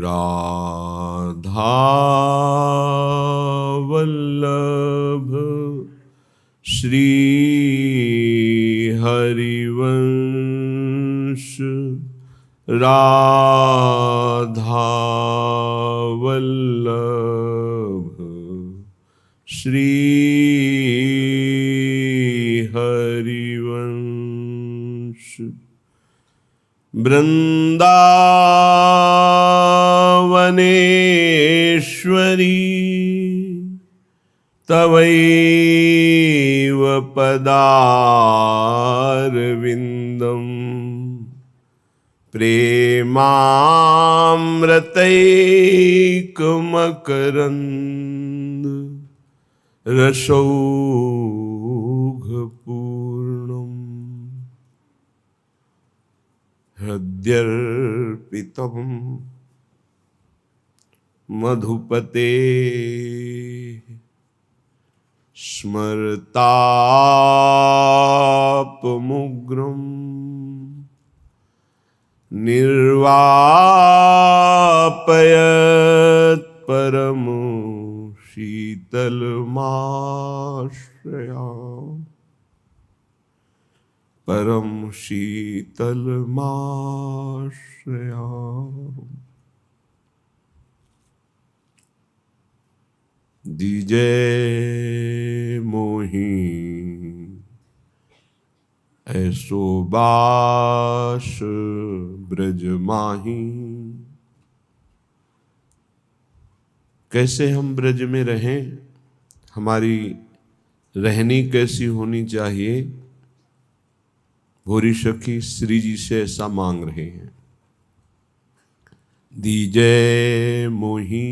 राधा वल्लभ श्री हरिवंश राधा वल्लभ श्री हरिवंश वृंदावनेश्वरी तवैव पदारविन्दम् प्रेमामृतैकमकरन्द रसौघपूर्णम् हृद्यर्पितं मधुपते स्मरतापमुग्रं निर्वापयत् परम शीतलमाश्रयामि परम शीतलमाश्रयामि। दीजे मोहि ऐसो बास ब्रज माही। कैसे हम ब्रज में रहें, हमारी रहनी कैसी होनी चाहिए, भोरी सखी श्री जी से ऐसा मांग रहे हैं। दीजे मोही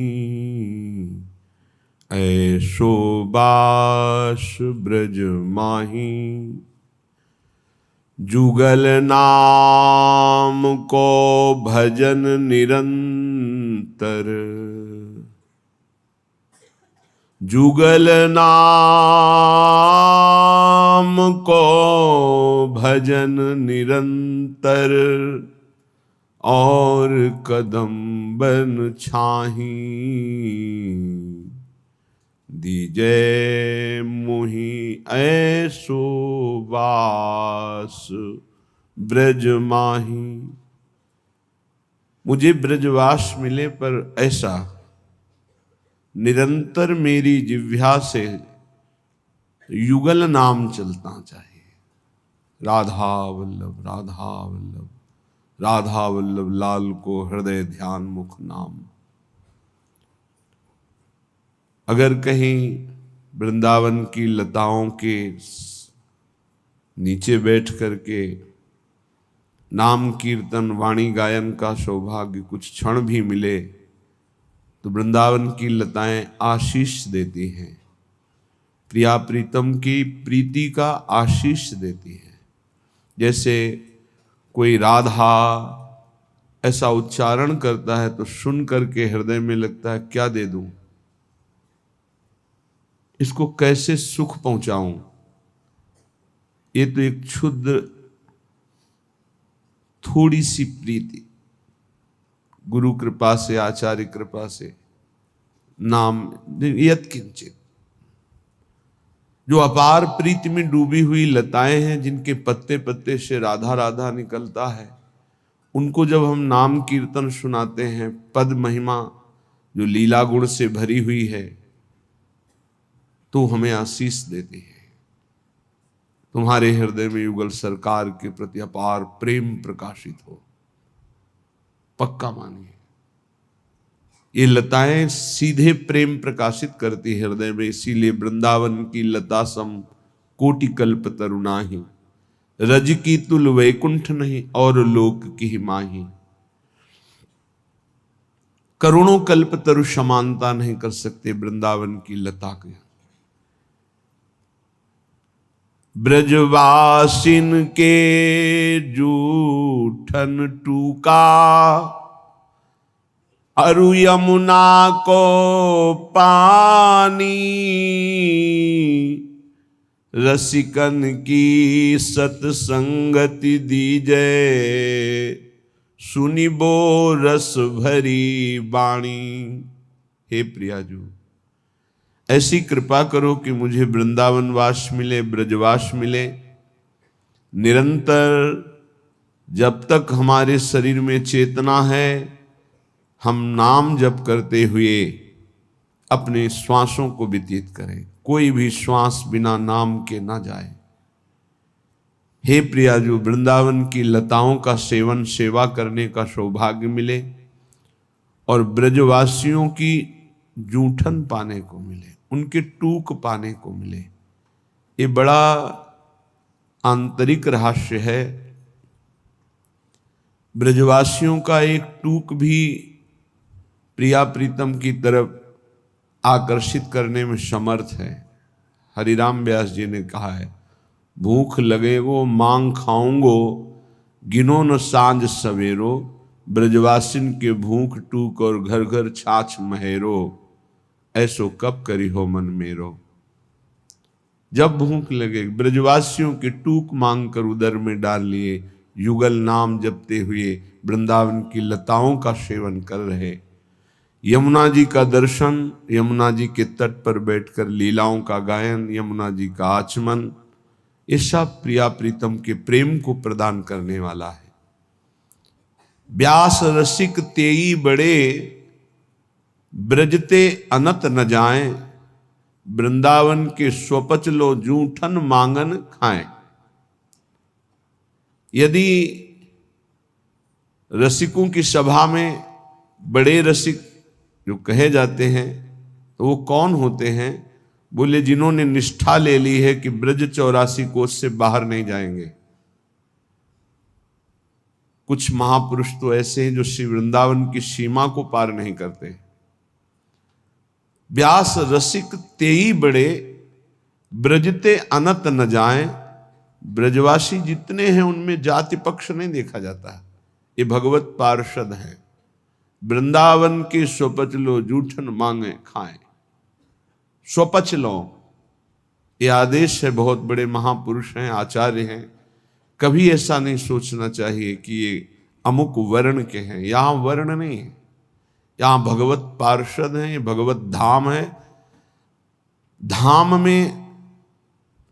ऐसो बास ब्रज माही, जुगल नाम को भजन निरंतर, जुगल नाम को भजन निरंतर, और कदम बन छाही। दीजे मोहि ऐसो वास ब्रज माही। मुझे ब्रजवास मिले, पर ऐसा निरंतर मेरी जिह्वा से युगल नाम चलता चाहिए। राधा वल्लभ राधा वल्लभ राधा वल्लभ लाल को हृदय ध्यान मुख नाम। अगर कहीं वृंदावन की लताओं के नीचे बैठ करके नाम कीर्तन वाणी गायन का सौभाग्य कुछ क्षण भी मिले, तो वृंदावन की लताएं आशीष देती हैं, प्रिया प्रीतम की प्रीति का आशीष देती हैं। जैसे कोई राधा ऐसा उच्चारण करता है तो सुन करके हृदय में लगता है क्या दे दूं, इसको कैसे सुख पहुंचाऊं। ये तो एक क्षुद्र थोड़ी सी प्रीति, गुरु कृपा से आचार्य कृपा से नाम यत किंचित। जो अपार प्रीति में डूबी हुई लताएं हैं, जिनके पत्ते पत्ते से राधा राधा निकलता है, उनको जब हम नाम कीर्तन सुनाते हैं, पद महिमा जो लीला गुण से भरी हुई है, तो हमें आशीष देती है। तुम्हारे हृदय में युगल सरकार के प्रति अपार प्रेम प्रकाशित हो, पक्का मानिए। ये लताएं सीधे प्रेम प्रकाशित करती हृदय में, इसीलिए वृंदावन की लता सम कोटि कल्प तरुणाही, रज की तुल वैकुंठ नहीं और लोक की माही। करोड़ों कल्प तरु समानता नहीं कर सकते वृंदावन की लता के। ब्रजवासिन के जूठन टूका, अरु यमुना को पानी, रसिकन की सतसंगति दीजे सुनिबो रस भरी बाणी। हे प्रियाजू, ऐसी कृपा करो कि मुझे वृंदावन वास मिले, ब्रजवास मिले। निरंतर जब तक हमारे शरीर में चेतना है, हम नाम जप करते हुए अपने श्वासों को व्यतीत करें। कोई भी श्वास बिना नाम के ना जाए। हे प्रियाजू, वृंदावन की लताओं का सेवन, सेवा करने का सौभाग्य मिले और ब्रजवासियों की जूठन पाने को मिले, उनके टूक पाने को मिले। ये बड़ा आंतरिक रहस्य है। ब्रजवासियों का एक टूक भी प्रिया प्रीतम की तरफ आकर्षित करने में समर्थ है। हरिराम व्यास जी ने कहा है, भूख लगेगो मांग खाऊंगो, गिनो न सांझ सवेरो, ब्रजवासिन के भूख टूक और घर घर छाछ महेरो, ऐसो कब करी हो मन मेरो। जब भूख लगे, ब्रजवासियों की टूक मांग कर उदर में डाल लिए, युगल नाम जपते हुए वृंदावन की लताओं का सेवन कर रहे, यमुना जी का दर्शन, यमुना जी के तट पर बैठकर लीलाओं का गायन, यमुना जी का आचमन, ये सब प्रिया प्रीतम के प्रेम को प्रदान करने वाला है। व्यास रसिक तेई बड़े, ब्रजते अनत न जाएं, वृंदावन के स्वपच लो जूठन मांगन खाएं। यदि रसिकों की सभा में बड़े रसिक जो कहे जाते हैं तो वो कौन होते हैं? बोले, जिन्होंने निष्ठा ले ली है कि ब्रज 84 कोस से बाहर नहीं जाएंगे। कुछ महापुरुष तो ऐसे हैं जो श्री वृंदावन की सीमा को पार नहीं करते। व्यास रसिक तेई बड़े, ब्रजते अनत न जाएं। ब्रजवासी जितने हैं उनमें जाति पक्ष नहीं देखा जाता। ये भगवत पार्षद हैं। वृंदावन के स्वपच लो जूठन मांगे खाएं। स्वपच लो, ये आदेश है। बहुत बड़े महापुरुष हैं, आचार्य हैं। कभी ऐसा नहीं सोचना चाहिए कि ये अमुक वर्ण के हैं। यहां वर्ण नहीं है, यहां भगवत पार्षद हैं। ये भगवत धाम है। धाम में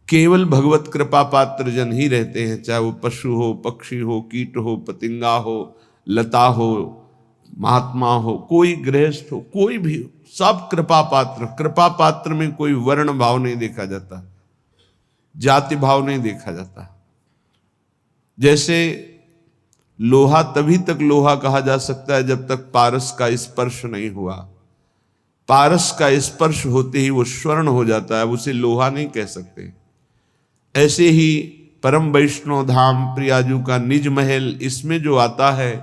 केवल भगवत कृपा पात्र जन ही रहते हैं, चाहे वो पशु हो, पक्षी हो, कीट हो, पतिंगा हो, लता हो, महात्मा हो, कोई गृहस्थ हो, कोई भी हो, सब कृपा पात्र। कृपा पात्र में कोई वर्ण भाव नहीं देखा जाता, जाति भाव नहीं देखा जाता। जैसे लोहा तभी तक लोहा कहा जा सकता है जब तक पारस का स्पर्श नहीं हुआ। पारस का स्पर्श होते ही वो स्वर्ण हो जाता है, उसे लोहा नहीं कह सकते। ऐसे ही परम वैष्णव धाम प्रियाजू का निज महल, इसमें जो आता है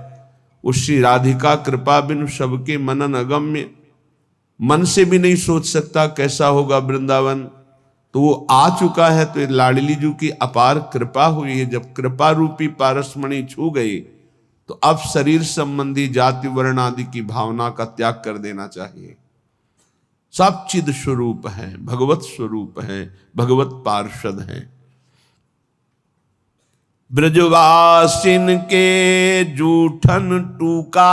वो श्री राधिका कृपा बिनु सबके मनन अगम्य। मन से भी नहीं सोच सकता कैसा होगा वृंदावन। तो वो आ चुका है, तो लाडली जी की अपार कृपा हुई है। जब कृपा रूपी पारसमणि छू गई तो अब शरीर संबंधी जाति वर्ण आदि की भावना का त्याग कर देना चाहिए। सब चिद स्वरूप है, भगवत स्वरूप है, भगवत पार्षद है। ब्रजवासिन के जूठन टूका,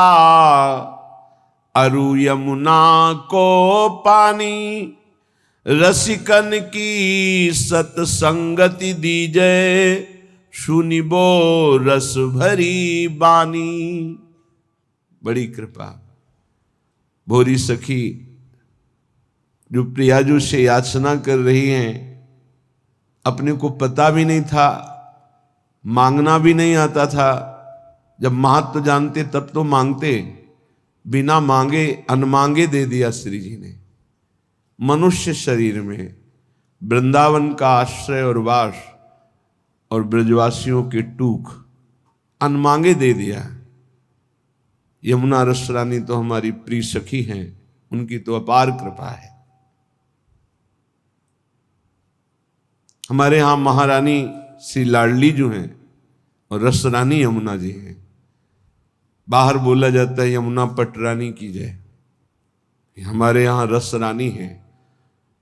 अरु यमुना को पानी, रसिकन की सतसंगति दीजे, सुनिबो रस भरी बानी। बड़ी कृपा। भोरी सखी जो प्रियाजू से याचना कर रही हैं, अपने को पता भी नहीं था, मांगना भी नहीं आता था। जब महत्व जानते तब तो मांगते, बिना मांगे अनमांगे दे दिया श्री जी ने। मनुष्य शरीर में वृंदावन का आश्रय और वास और ब्रजवासियों के टूक अनमांगे दे दिया। यमुना रस रानी तो हमारी प्रिय सखी हैं, उनकी तो अपार कृपा है। हमारे यहां महारानी श्री लाडली जो हैं और रस रानी यमुना जी हैं। बाहर बोला जाता है यमुना पटरानी की जय। हमारे यहां रस रानी है,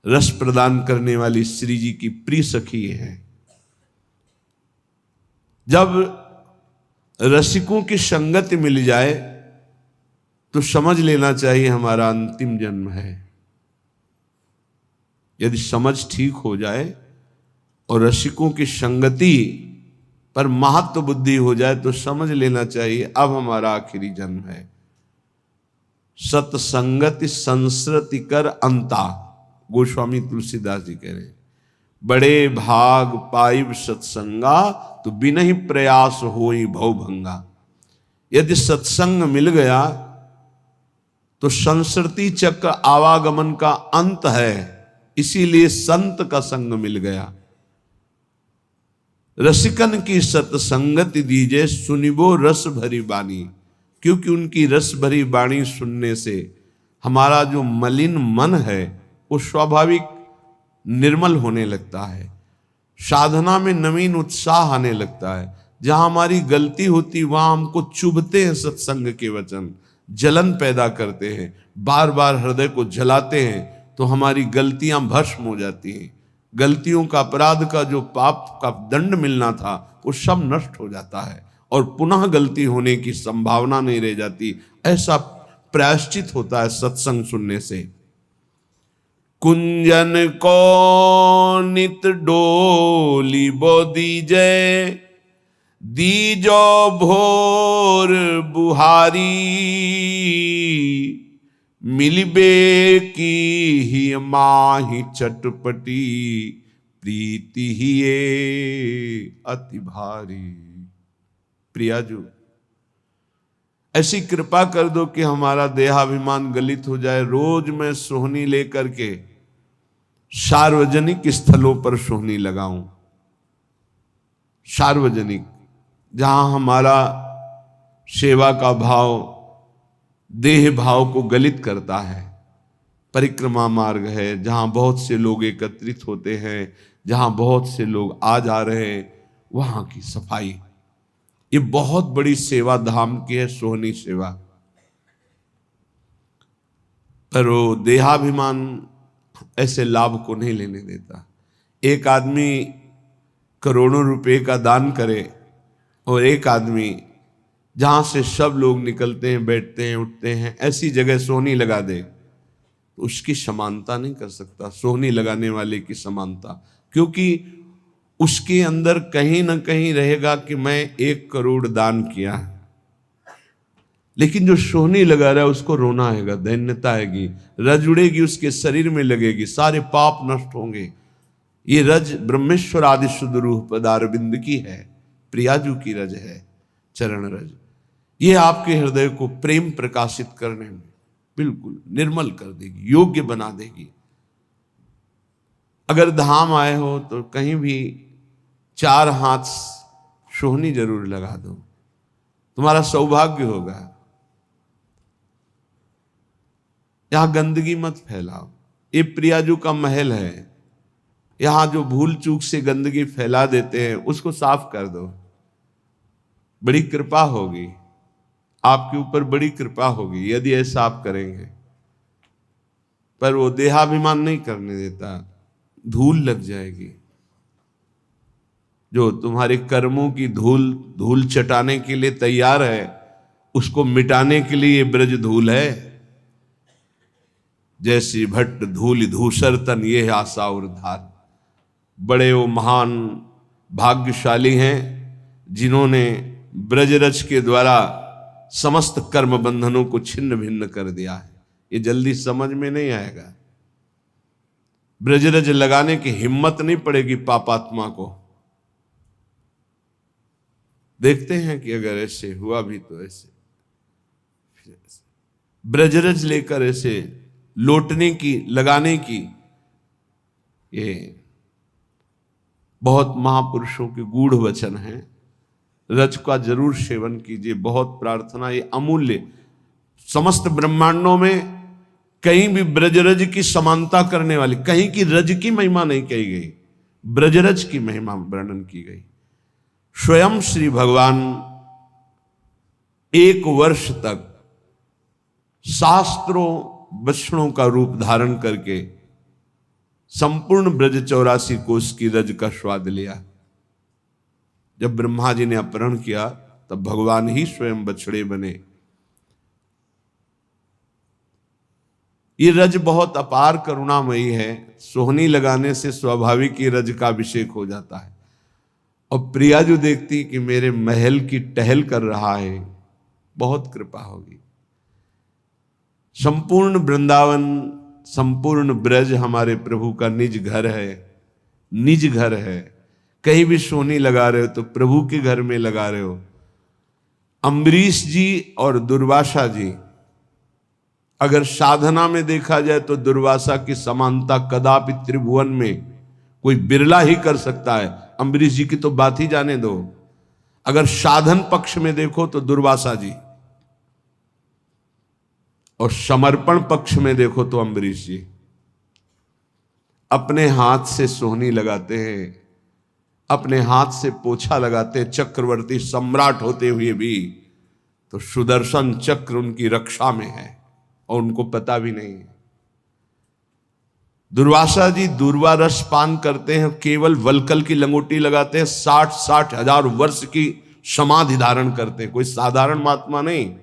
रस प्रदान करने वाली श्री जी की प्रिय सखी है। जब रसिकों की संगति मिल जाए तो समझ लेना चाहिए हमारा अंतिम जन्म है। यदि समझ ठीक हो जाए और रसिकों की संगति पर महत्व बुद्धि हो जाए तो समझ लेना चाहिए अब हमारा आखिरी जन्म है। सत्संगति संस्कृति कर अंता, गोस्वामी तुलसीदास जी कह रहे हैं, बड़े भाग पाइब सत्संगा तो बिना ही प्रयास होई भव भंगा। यदि सत्संग मिल गया तो संस्कृति चक्र आवागमन का अंत है, इसीलिए संत का संग मिल गया। रसिकन की सत्संगति दीजे सुनिबो रस भरी बानी, क्योंकि उनकी रस भरी वाणी सुनने से हमारा जो मलिन मन है वो स्वाभाविक निर्मल होने लगता है, साधना में नवीन उत्साह आने लगता है। जहां हमारी गलती होती वहां हमको चुभते हैं सत्संग के वचन, जलन पैदा करते हैं, बार बार हृदय को जलाते हैं, तो हमारी गलतियां भस्म हो जाती हैं। गलतियों का, अपराध का जो पाप का दंड मिलना था वो सब नष्ट हो जाता है और पुनः गलती होने की संभावना नहीं रह जाती। ऐसा प्रायश्चित होता है सत्संग सुनने से। कुंजन को नित डोली बो दीजय, दीजो भोर बुहारी, मिलबे की ही माही चटपटी, प्रीति ही ये अति भारी। प्रियाजू, ऐसी कृपा कर दो कि हमारा देहाभिमान गलित हो जाए। रोज मैं सोहनी लेकर के सार्वजनिक स्थलों पर सोहनी लगाऊं, सार्वजनिक, जहां हमारा सेवा का भाव देह भाव को गलित करता है। परिक्रमा मार्ग है जहां बहुत से लोग एकत्रित होते हैं, जहां बहुत से लोग आ जा रहे हैं, वहां की सफाई, ये बहुत बड़ी सेवा धाम की है, सोहनी सेवा। पर वो देहाभिमान ऐसे लाभ को नहीं लेने देता। एक आदमी करोड़ों रुपए का दान करे और एक आदमी जहां से सब लोग निकलते हैं, बैठते हैं, उठते हैं, ऐसी जगह सोहनी लगा दे तो उसकी समानता नहीं कर सकता, सोहनी लगाने वाले की समानता। क्योंकि उसके अंदर कहीं ना कहीं रहेगा कि मैं 1 करोड़ दान किया, लेकिन जो सोहनी लगा रहा है उसको रोना आएगा, दैन्यता आएगी, रज उड़ेगी, उसके शरीर में लगेगी, सारे पाप नष्ट होंगे। ये रज ब्रह्मेश्वर आदि शुद्ध रूह पदारविंद की है, प्रियाजू की रज है, चरण रज। ये आपके हृदय को प्रेम प्रकाशित करने में बिल्कुल निर्मल कर देगी, योग्य बना देगी। अगर धाम आए हो तो कहीं भी 4 हाथ सोहनी जरूर लगा दो, तुम्हारा सौभाग्य होगा। यहां गंदगी मत फैलाओ, ये प्रियाजू का महल है, यहां जो भूल चूक से गंदगी फैला देते हैं उसको साफ कर दो, बड़ी कृपा होगी आपके ऊपर, बड़ी कृपा होगी यदि ऐसा आप करेंगे। पर वो देहाभिमान नहीं करने देता, धूल लग जाएगी। जो तुम्हारे कर्मों की धूल चटाने के लिए तैयार है, उसको मिटाने के लिए ये ब्रज धूल है। जैसी भट्ट धूल धूसर तन ये है आशा और धार। बड़े वो महान भाग्यशाली हैं जिन्होंने ब्रजरज के द्वारा समस्त कर्म बंधनों को छिन्न भिन्न कर दिया है। ये जल्दी समझ में नहीं आएगा, ब्रजरज लगाने की हिम्मत नहीं पड़ेगी पापात्मा को। देखते हैं कि अगर ऐसे हुआ भी तो ऐसे ब्रजरज लेकर ऐसे लौटने की, लगाने की, ये बहुत महापुरुषों के गूढ़ वचन हैं। रज का जरूर सेवन कीजिए, बहुत प्रार्थना, ये अमूल्य। समस्त ब्रह्मांडों में कहीं भी ब्रजरज की समानता करने वाली, कहीं की रज की महिमा नहीं कही गई, ब्रजरज की महिमा वर्णन की गई। स्वयं श्री भगवान 1 वर्ष तक शास्त्रों वचनों का रूप धारण करके संपूर्ण ब्रज 84 कोष की रज का स्वाद लिया। जब ब्रह्मा जी ने अपहरण किया तब भगवान ही स्वयं बछड़े बने। ये रज बहुत अपार करुणामयी है। सोहनी लगाने से स्वाभाविक ही रज का अभिषेक हो जाता है। और प्रिया जो देखती कि मेरे महल की टहल कर रहा है, बहुत कृपा होगी। संपूर्ण वृंदावन, संपूर्ण ब्रज हमारे प्रभु का निज घर है, निज घर है। कहीं भी सोहनी लगा रहे हो तो प्रभु के घर में लगा रहे हो। अम्बरीश जी और दुर्वासा जी, अगर साधना में देखा जाए तो दुर्वासा की समानता कदापि त्रिभुवन में कोई बिरला ही कर सकता है। अम्बरीश जी की तो बात ही जाने दो। अगर साधन पक्ष में देखो तो दुर्वासा जी, और समर्पण पक्ष में देखो तो अम्बरीश जी। अपने हाथ से सोहनी लगाते हैं, अपने हाथ से पोछा लगाते हैं, चक्रवर्ती सम्राट होते हुए भी। तो सुदर्शन चक्र उनकी रक्षा में है और उनको पता भी नहीं है। दुर्वासा जी दूर्वा रस पान करते हैं, केवल वलकल की लंगोटी लगाते हैं, 60-60 हजार वर्ष की समाधि धारण करते हैं। कोई साधारण महात्मा नहीं,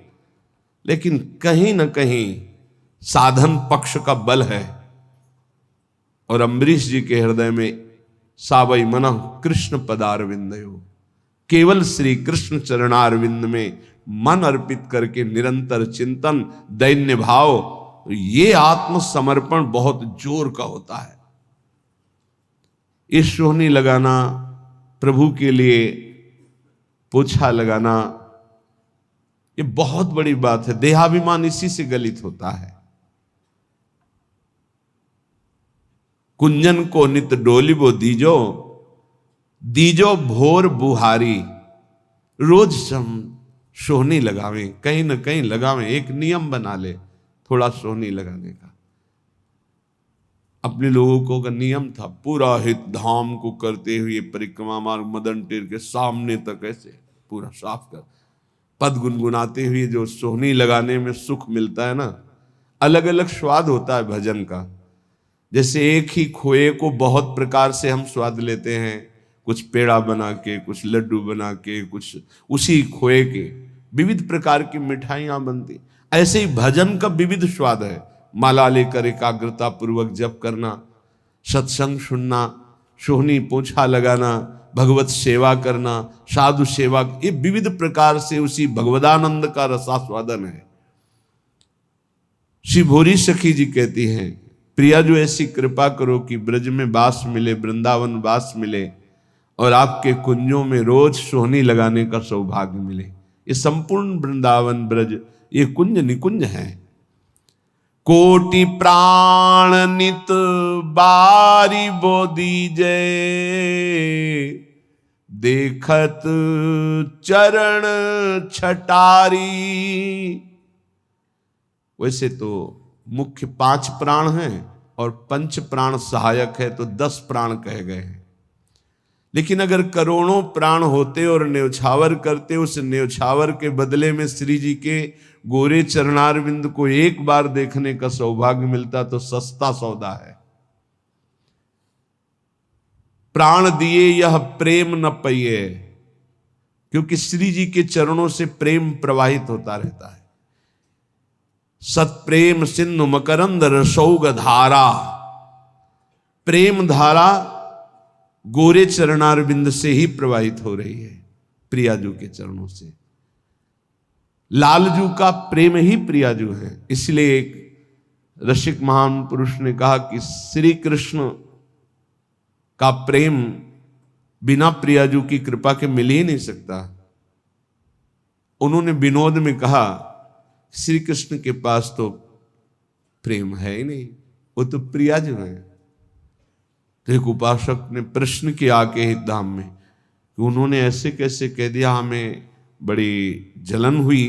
लेकिन कहीं न कहीं साधन पक्ष का बल है। और अम्बरीश जी के हृदय में सावई मनः कृष्ण पदारविंदयो, केवल श्री कृष्ण चरणारविंद में मन अर्पित करके निरंतर चिंतन, दैन्य भाव, ये आत्मसमर्पण बहुत जोर का होता है। इस सोहनी लगाना, प्रभु के लिए पोछा लगाना, ये बहुत बड़ी बात है। देहाभिमान इसी से गलित होता है। कुंजन को नित डोलिबो दीजो, दीजो भोर बुहारी। रोज हम सोहनी लगावें, कहीं ना कहीं लगावें, एक नियम बना ले थोड़ा सोहनी लगाने का। अपने लोगों को का नियम था, पूरा हित धाम को करते हुए परिक्रमा मार्ग मदन टेर के सामने तक ऐसे पूरा साफ कर, पद गुनगुनाते हुए जो सोहनी लगाने में सुख मिलता है ना, अलग अलग स्वाद होता है भजन का। जैसे एक ही खोए को बहुत प्रकार से हम स्वाद लेते हैं, कुछ पेड़ा बना के, कुछ लड्डू बना के, कुछ उसी खोए के विविध प्रकार की मिठाइयां बनती, ऐसे ही भजन का विविध स्वाद है। माला लेकर एकाग्रता पूर्वक जप करना, सत्संग सुनना, सोहनी पोछा लगाना, भगवत सेवा करना, साधु सेवा, ये विविध प्रकार से उसी भगवदानंद का रसास्वादन है। श्री भोरी सखी जी कहती हैं, प्रिया जो ऐसी कृपा करो कि ब्रज में वास मिले, वृंदावन वास मिले, और आपके कुंजों में रोज सोहनी लगाने का सौभाग्य मिले। ये संपूर्ण वृंदावन ब्रज ये कुंज निकुंज है। कोटि प्राण नित बारी बोदी जय, देखत चरण छटारी। वैसे तो मुख्य 5 प्राण हैं और पंच प्राण सहायक है, तो 10 प्राण कहे गए हैं। लेकिन अगर करोड़ों प्राण होते और न्यौछावर करते, उस न्यौछावर के बदले में श्री जी के गोरे चरणारविंद को एक बार देखने का सौभाग्य मिलता तो सस्ता सौदा है। प्राण दिए यह प्रेम न पइए, क्योंकि श्री जी के चरणों से प्रेम प्रवाहित होता रहता है। सत्प्रेम सिंधु मकरंद रसौग धारा, प्रेम धारा गोरे चरणारविंद से ही प्रवाहित हो रही है, प्रियाजू के चरणों से। लालजू का प्रेम ही प्रियाजू है। इसलिए एक रसिक महान पुरुष ने कहा कि श्री कृष्ण का प्रेम बिना प्रियाजू की कृपा के मिल ही नहीं सकता। उन्होंने विनोद में कहा, श्री कृष्ण के पास तो प्रेम है ही नहीं, वो तो प्रियाजू है। तो एक उपासक ने प्रश्न किया आके हितधाम में कि उन्होंने ऐसे कैसे कह दिया, हमें बड़ी जलन हुई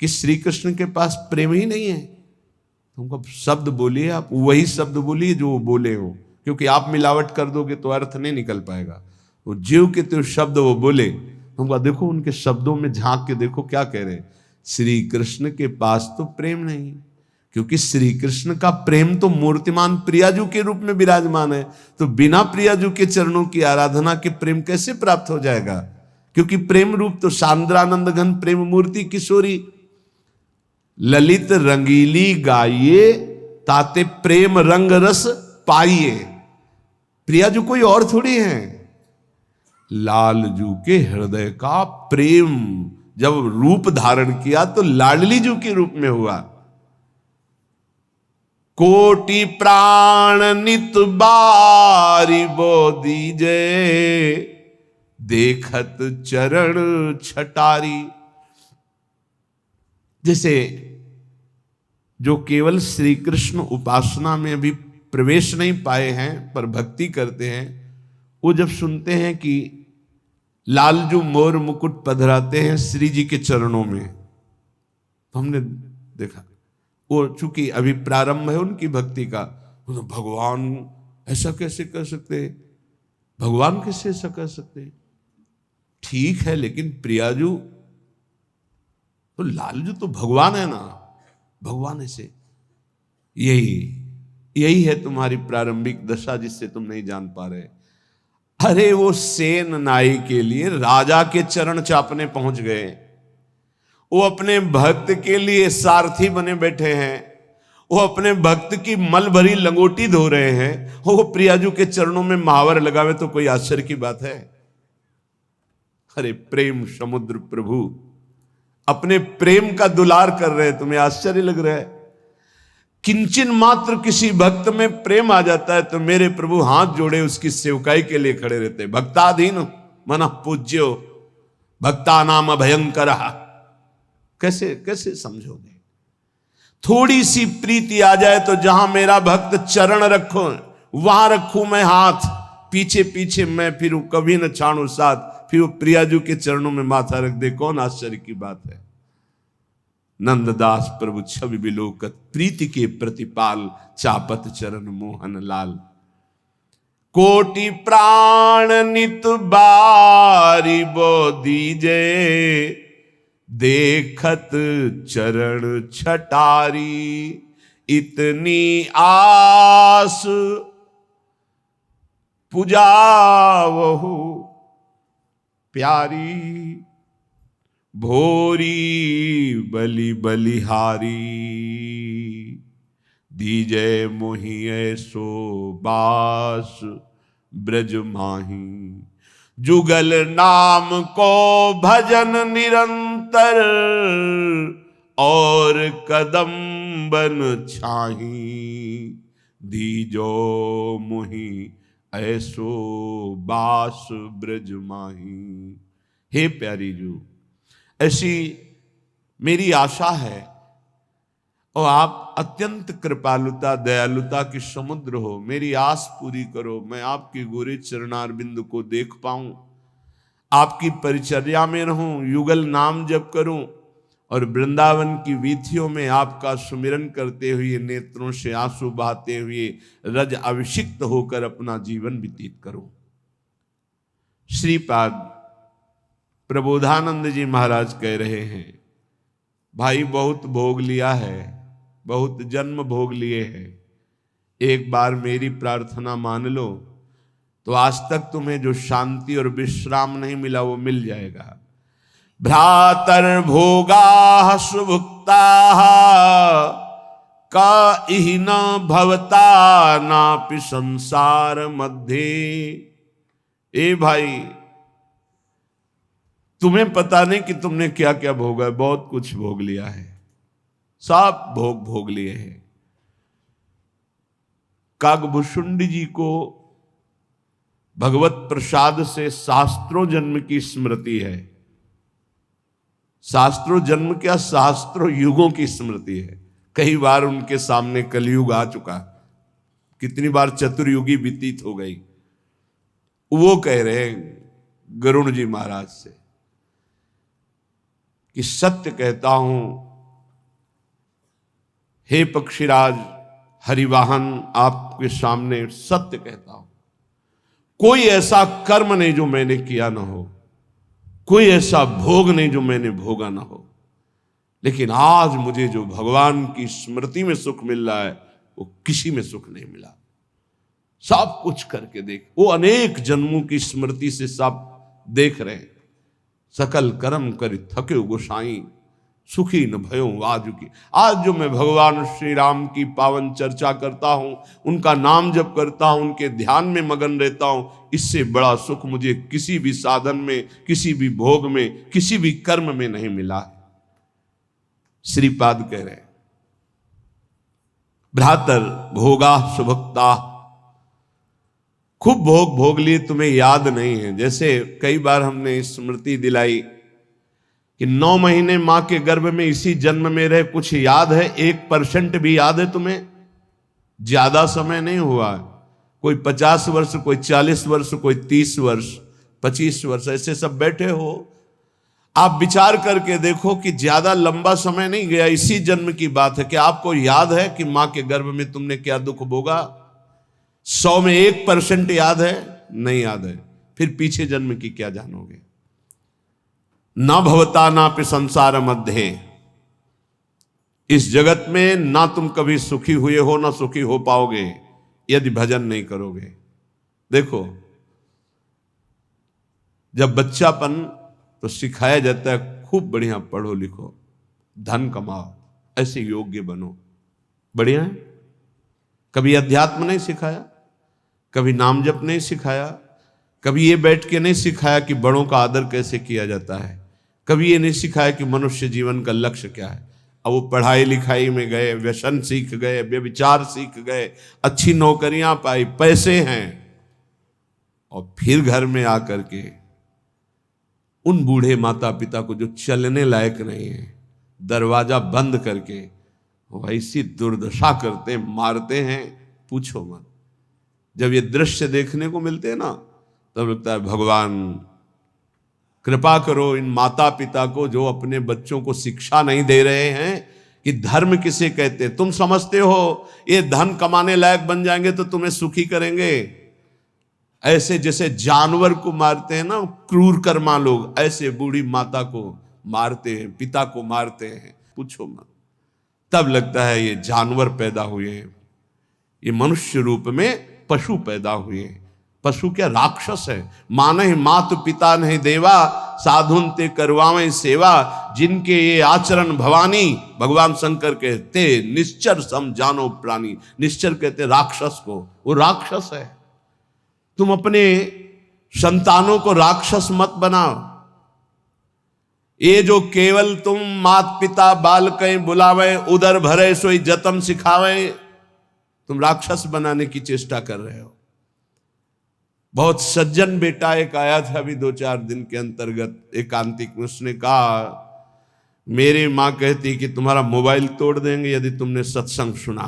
कि श्री कृष्ण के पास प्रेम ही नहीं है। तुमको शब्द बोलिए, आप वही शब्द बोलिए जो वो बोले हो, क्योंकि आप मिलावट कर दोगे तो अर्थ नहीं निकल पाएगा। वो जीव के तो शब्द वो बोले, तुमको देखो उनके शब्दों में झांक के देखो क्या कह रहे हैं। श्री कृष्ण के पास तो प्रेम नहीं, क्योंकि श्री कृष्ण का प्रेम तो मूर्तिमान प्रियाजू के रूप में विराजमान है। तो बिना प्रियाजू के चरणों की आराधना के प्रेम कैसे प्राप्त हो जाएगा? क्योंकि प्रेम रूप तो सांद्रानंद घन प्रेम मूर्ति किशोरी, ललित रंगीली गाइए ताते प्रेम रंग रस पाइए। प्रियाजू कोई और थोड़ी है, लालजू के हृदय का प्रेम जब रूप धारण किया तो लाडली जू के रूप में हुआ। कोटि प्राण नित बारी बो दीजे, देखत चरण छटारी। जैसे जो केवल श्री कृष्ण उपासना में अभी प्रवेश नहीं पाए हैं पर भक्ति करते हैं, वो जब सुनते हैं कि लालजू मोर मुकुट पधराते हैं श्री जी के चरणों में, तो हमने देखा वो चूंकि अभी प्रारंभ है उनकी भक्ति का, तो भगवान ऐसा कैसे कर सकते, भगवान कैसे ऐसा कर सकते। ठीक है, लेकिन प्रियाजू तो लालजू तो भगवान है ना, भगवान ऐसे। यही है तुम्हारी प्रारंभिक दशा जिससे तुम नहीं जान पा रहे। अरे वो सेन नाई के लिए राजा के चरण चापने पहुंच गए, वो अपने भक्त के लिए सारथी बने बैठे हैं, वो अपने भक्त की मल भरी लंगोटी धो रहे हैं, वो प्रियाजू के चरणों में महावर लगावे तो कोई आश्चर्य की बात है। अरे प्रेम समुद्र प्रभु अपने प्रेम का दुलार कर रहे हैं, तुम्हें आश्चर्य लग रहा है। किंचन मात्र किसी भक्त में प्रेम आ जाता है तो मेरे प्रभु हाथ जोड़े उसकी सेवकाई के लिए खड़े रहते हैं। भक्ताधीन मन पूज्यो भक्ता नाम भयंकर। कैसे कैसे समझोगे? थोड़ी सी प्रीति आ जाए तो जहां मेरा भक्त चरण रखो वहां रखूं मैं हाथ, पीछे पीछे मैं फिरूं, कभी न छाणू साथ, फिर वो प्रियाजू के चरणों में माथा रख दे। कौन आश्चर्य की बात है। नंददास प्रभु छवि बिलोकत, प्रीति के प्रतिपाल, चापत चरण मोहन लाल। कोटि प्राण नित बारी बो दीजे, देखत चरण छटारी। इतनी आस पुजावहु प्यारी, भोरी बलि बलिहारी। दीजे मोहि ऐसो बास ब्रज माही, जुगल नाम को भजन निरंतर, और कदम बन छाही। दीजो मोहि ऐसो बास ब्रज माही। हे प्यारी जू, ऐसी मेरी आशा है और आप अत्यंत कृपालुता दयालुता की समुद्र हो। मेरी आस पूरी करो, मैं आपके गोरे चरणारविंद को देख पाऊं, आपकी परिचर्या में रहूं, युगल नाम जप करूं और वृंदावन की वीथियों में आपका सुमिरन करते हुए, नेत्रों से आंसू बहाते हुए, रज अभिषिक्त होकर अपना जीवन व्यतीत करूं। श्रीपाद प्रबोधानंद जी महाराज कह रहे हैं, भाई बहुत भोग लिया है, बहुत जन्म भोग लिए हैं, एक बार मेरी प्रार्थना मान लो तो आज तक तुम्हें जो शांति और विश्राम नहीं मिला वो मिल जाएगा। भ्रातर भोगा सुभुक्ता का इहि न भवता नापि संसार मध्य। ए भाई, तुम्हें पता नहीं कि तुमने क्या क्या भोगा है, बहुत कुछ भोग लिया है, सब भोग लिए हैं। कागभूषुंडी जी को भगवत प्रसाद से शास्त्रों जन्म की स्मृति है। शास्त्रों जन्म क्या, शास्त्रों युगों की स्मृति है। कई बार उनके सामने कलयुग आ चुका, कितनी बार चतुर्युगी व्यतीत हो गई। वो कह रहे हैं गरुण जी महाराज से कि सत्य कहता हूं हे पक्षीराज हरिवाहन, आपके सामने सत्य कहता हूं, कोई ऐसा कर्म नहीं जो मैंने किया ना हो, कोई ऐसा भोग नहीं जो मैंने भोगा ना हो, लेकिन आज मुझे जो भगवान की स्मृति में सुख मिल रहा है वो किसी में सुख नहीं मिला। सब कुछ करके देख, वो अनेक जन्मों की स्मृति से सब देख रहे हैं, सकल कर्म करि थके गोसाई, सुखी न भयो आजुकी। आज जो मैं भगवान श्री राम की पावन चर्चा करता हूँ, उनका नाम जप करता हूँ, उनके ध्यान में मगन रहता हूँ, इससे बड़ा सुख मुझे किसी भी साधन में, किसी भी भोग में, किसी भी कर्म में नहीं मिला है। श्रीपाद कह रहे हैं, भ्रातर भोगा सुभक्ता, खूब भोग भोग लिए, तुम्हें याद नहीं है। जैसे कई बार हमने स्मृति दिलाई कि 9 महीने मां के गर्भ में इसी जन्म में रहे, कुछ याद है? 1% भी याद है तुम्हें? ज्यादा समय नहीं हुआ, कोई 50 वर्ष, कोई 40 वर्ष, कोई 30 वर्ष, 25 वर्ष, ऐसे सब बैठे हो। आप विचार करके देखो कि ज्यादा लंबा समय नहीं गया, इसी जन्म की बात है। क्या आपको याद है कि मां के गर्भ में तुमने क्या दुख भोगा? 100 में 1% याद है? नहीं याद है, फिर पीछे जन्म की क्या जानोगे? ना भवता ना पे संसार मध्य, इस जगत में ना तुम कभी सुखी हुए हो, ना सुखी हो पाओगे यदि भजन नहीं करोगे। देखो, जब बच्चापन तो सिखाया जाता है खूब बढ़िया पढ़ो लिखो, धन कमाओ, ऐसे योग्य बनो, बढ़िया है। कभी अध्यात्म नहीं सिखाया, कभी नाम जप नहीं सिखाया, कभी ये बैठ के नहीं सिखाया कि बड़ों का आदर कैसे किया जाता है, कभी ये नहीं सिखाया कि मनुष्य जीवन का लक्ष्य क्या है। अब वो पढ़ाई लिखाई में गए, व्यसन सीख गए, व्यभिचार सीख गए, अच्छी नौकरियां पाई, पैसे हैं, और फिर घर में आकर के उन बूढ़े माता पिता को जो चलने लायक नहीं है, दरवाजा बंद करके वो ऐसी दुर्दशा करते, मारते हैं, पूछो मत। जब ये दृश्य देखने को मिलते हैं ना, तब लगता है भगवान कृपा करो इन माता पिता को जो अपने बच्चों को शिक्षा नहीं दे रहे हैं कि धर्म किसे कहते हैं। तुम समझते हो ये धन कमाने लायक बन जाएंगे तो तुम्हें सुखी करेंगे, ऐसे जैसे जानवर को मारते हैं ना क्रूर कर्मा लोग, ऐसे बूढ़ी माता को मारते हैं, पिता को मारते हैं, पूछो मत। तब लगता है ये जानवर पैदा हुए हैं, ये मनुष्य रूप में पशु पैदा हुए हैं। पशु क्या, राक्षस है। मानहि मातु पिता नहीं देवा, साधुन ते करवावें सेवा, जिनके ये आचरण भवानी, भगवान शंकर कहते निश्चर सम जानो प्राणी। निश्चर कहते राक्षस को, वो राक्षस है। तुम अपने संतानों को राक्षस मत बनाओ। ये जो केवल तुम मात पिता बाल कहीं बुलावे, उदर भरे सोई जतन सिखावे, तुम राक्षस बनाने की चेष्टा कर रहे हो। बहुत सज्जन बेटा एक आया था अभी 2-4 दिन के अंतर्गत एकांतिक में, उसने कहा मेरी माँ कहती कि तुम्हारा मोबाइल तोड़ देंगे यदि तुमने सत्संग सुना।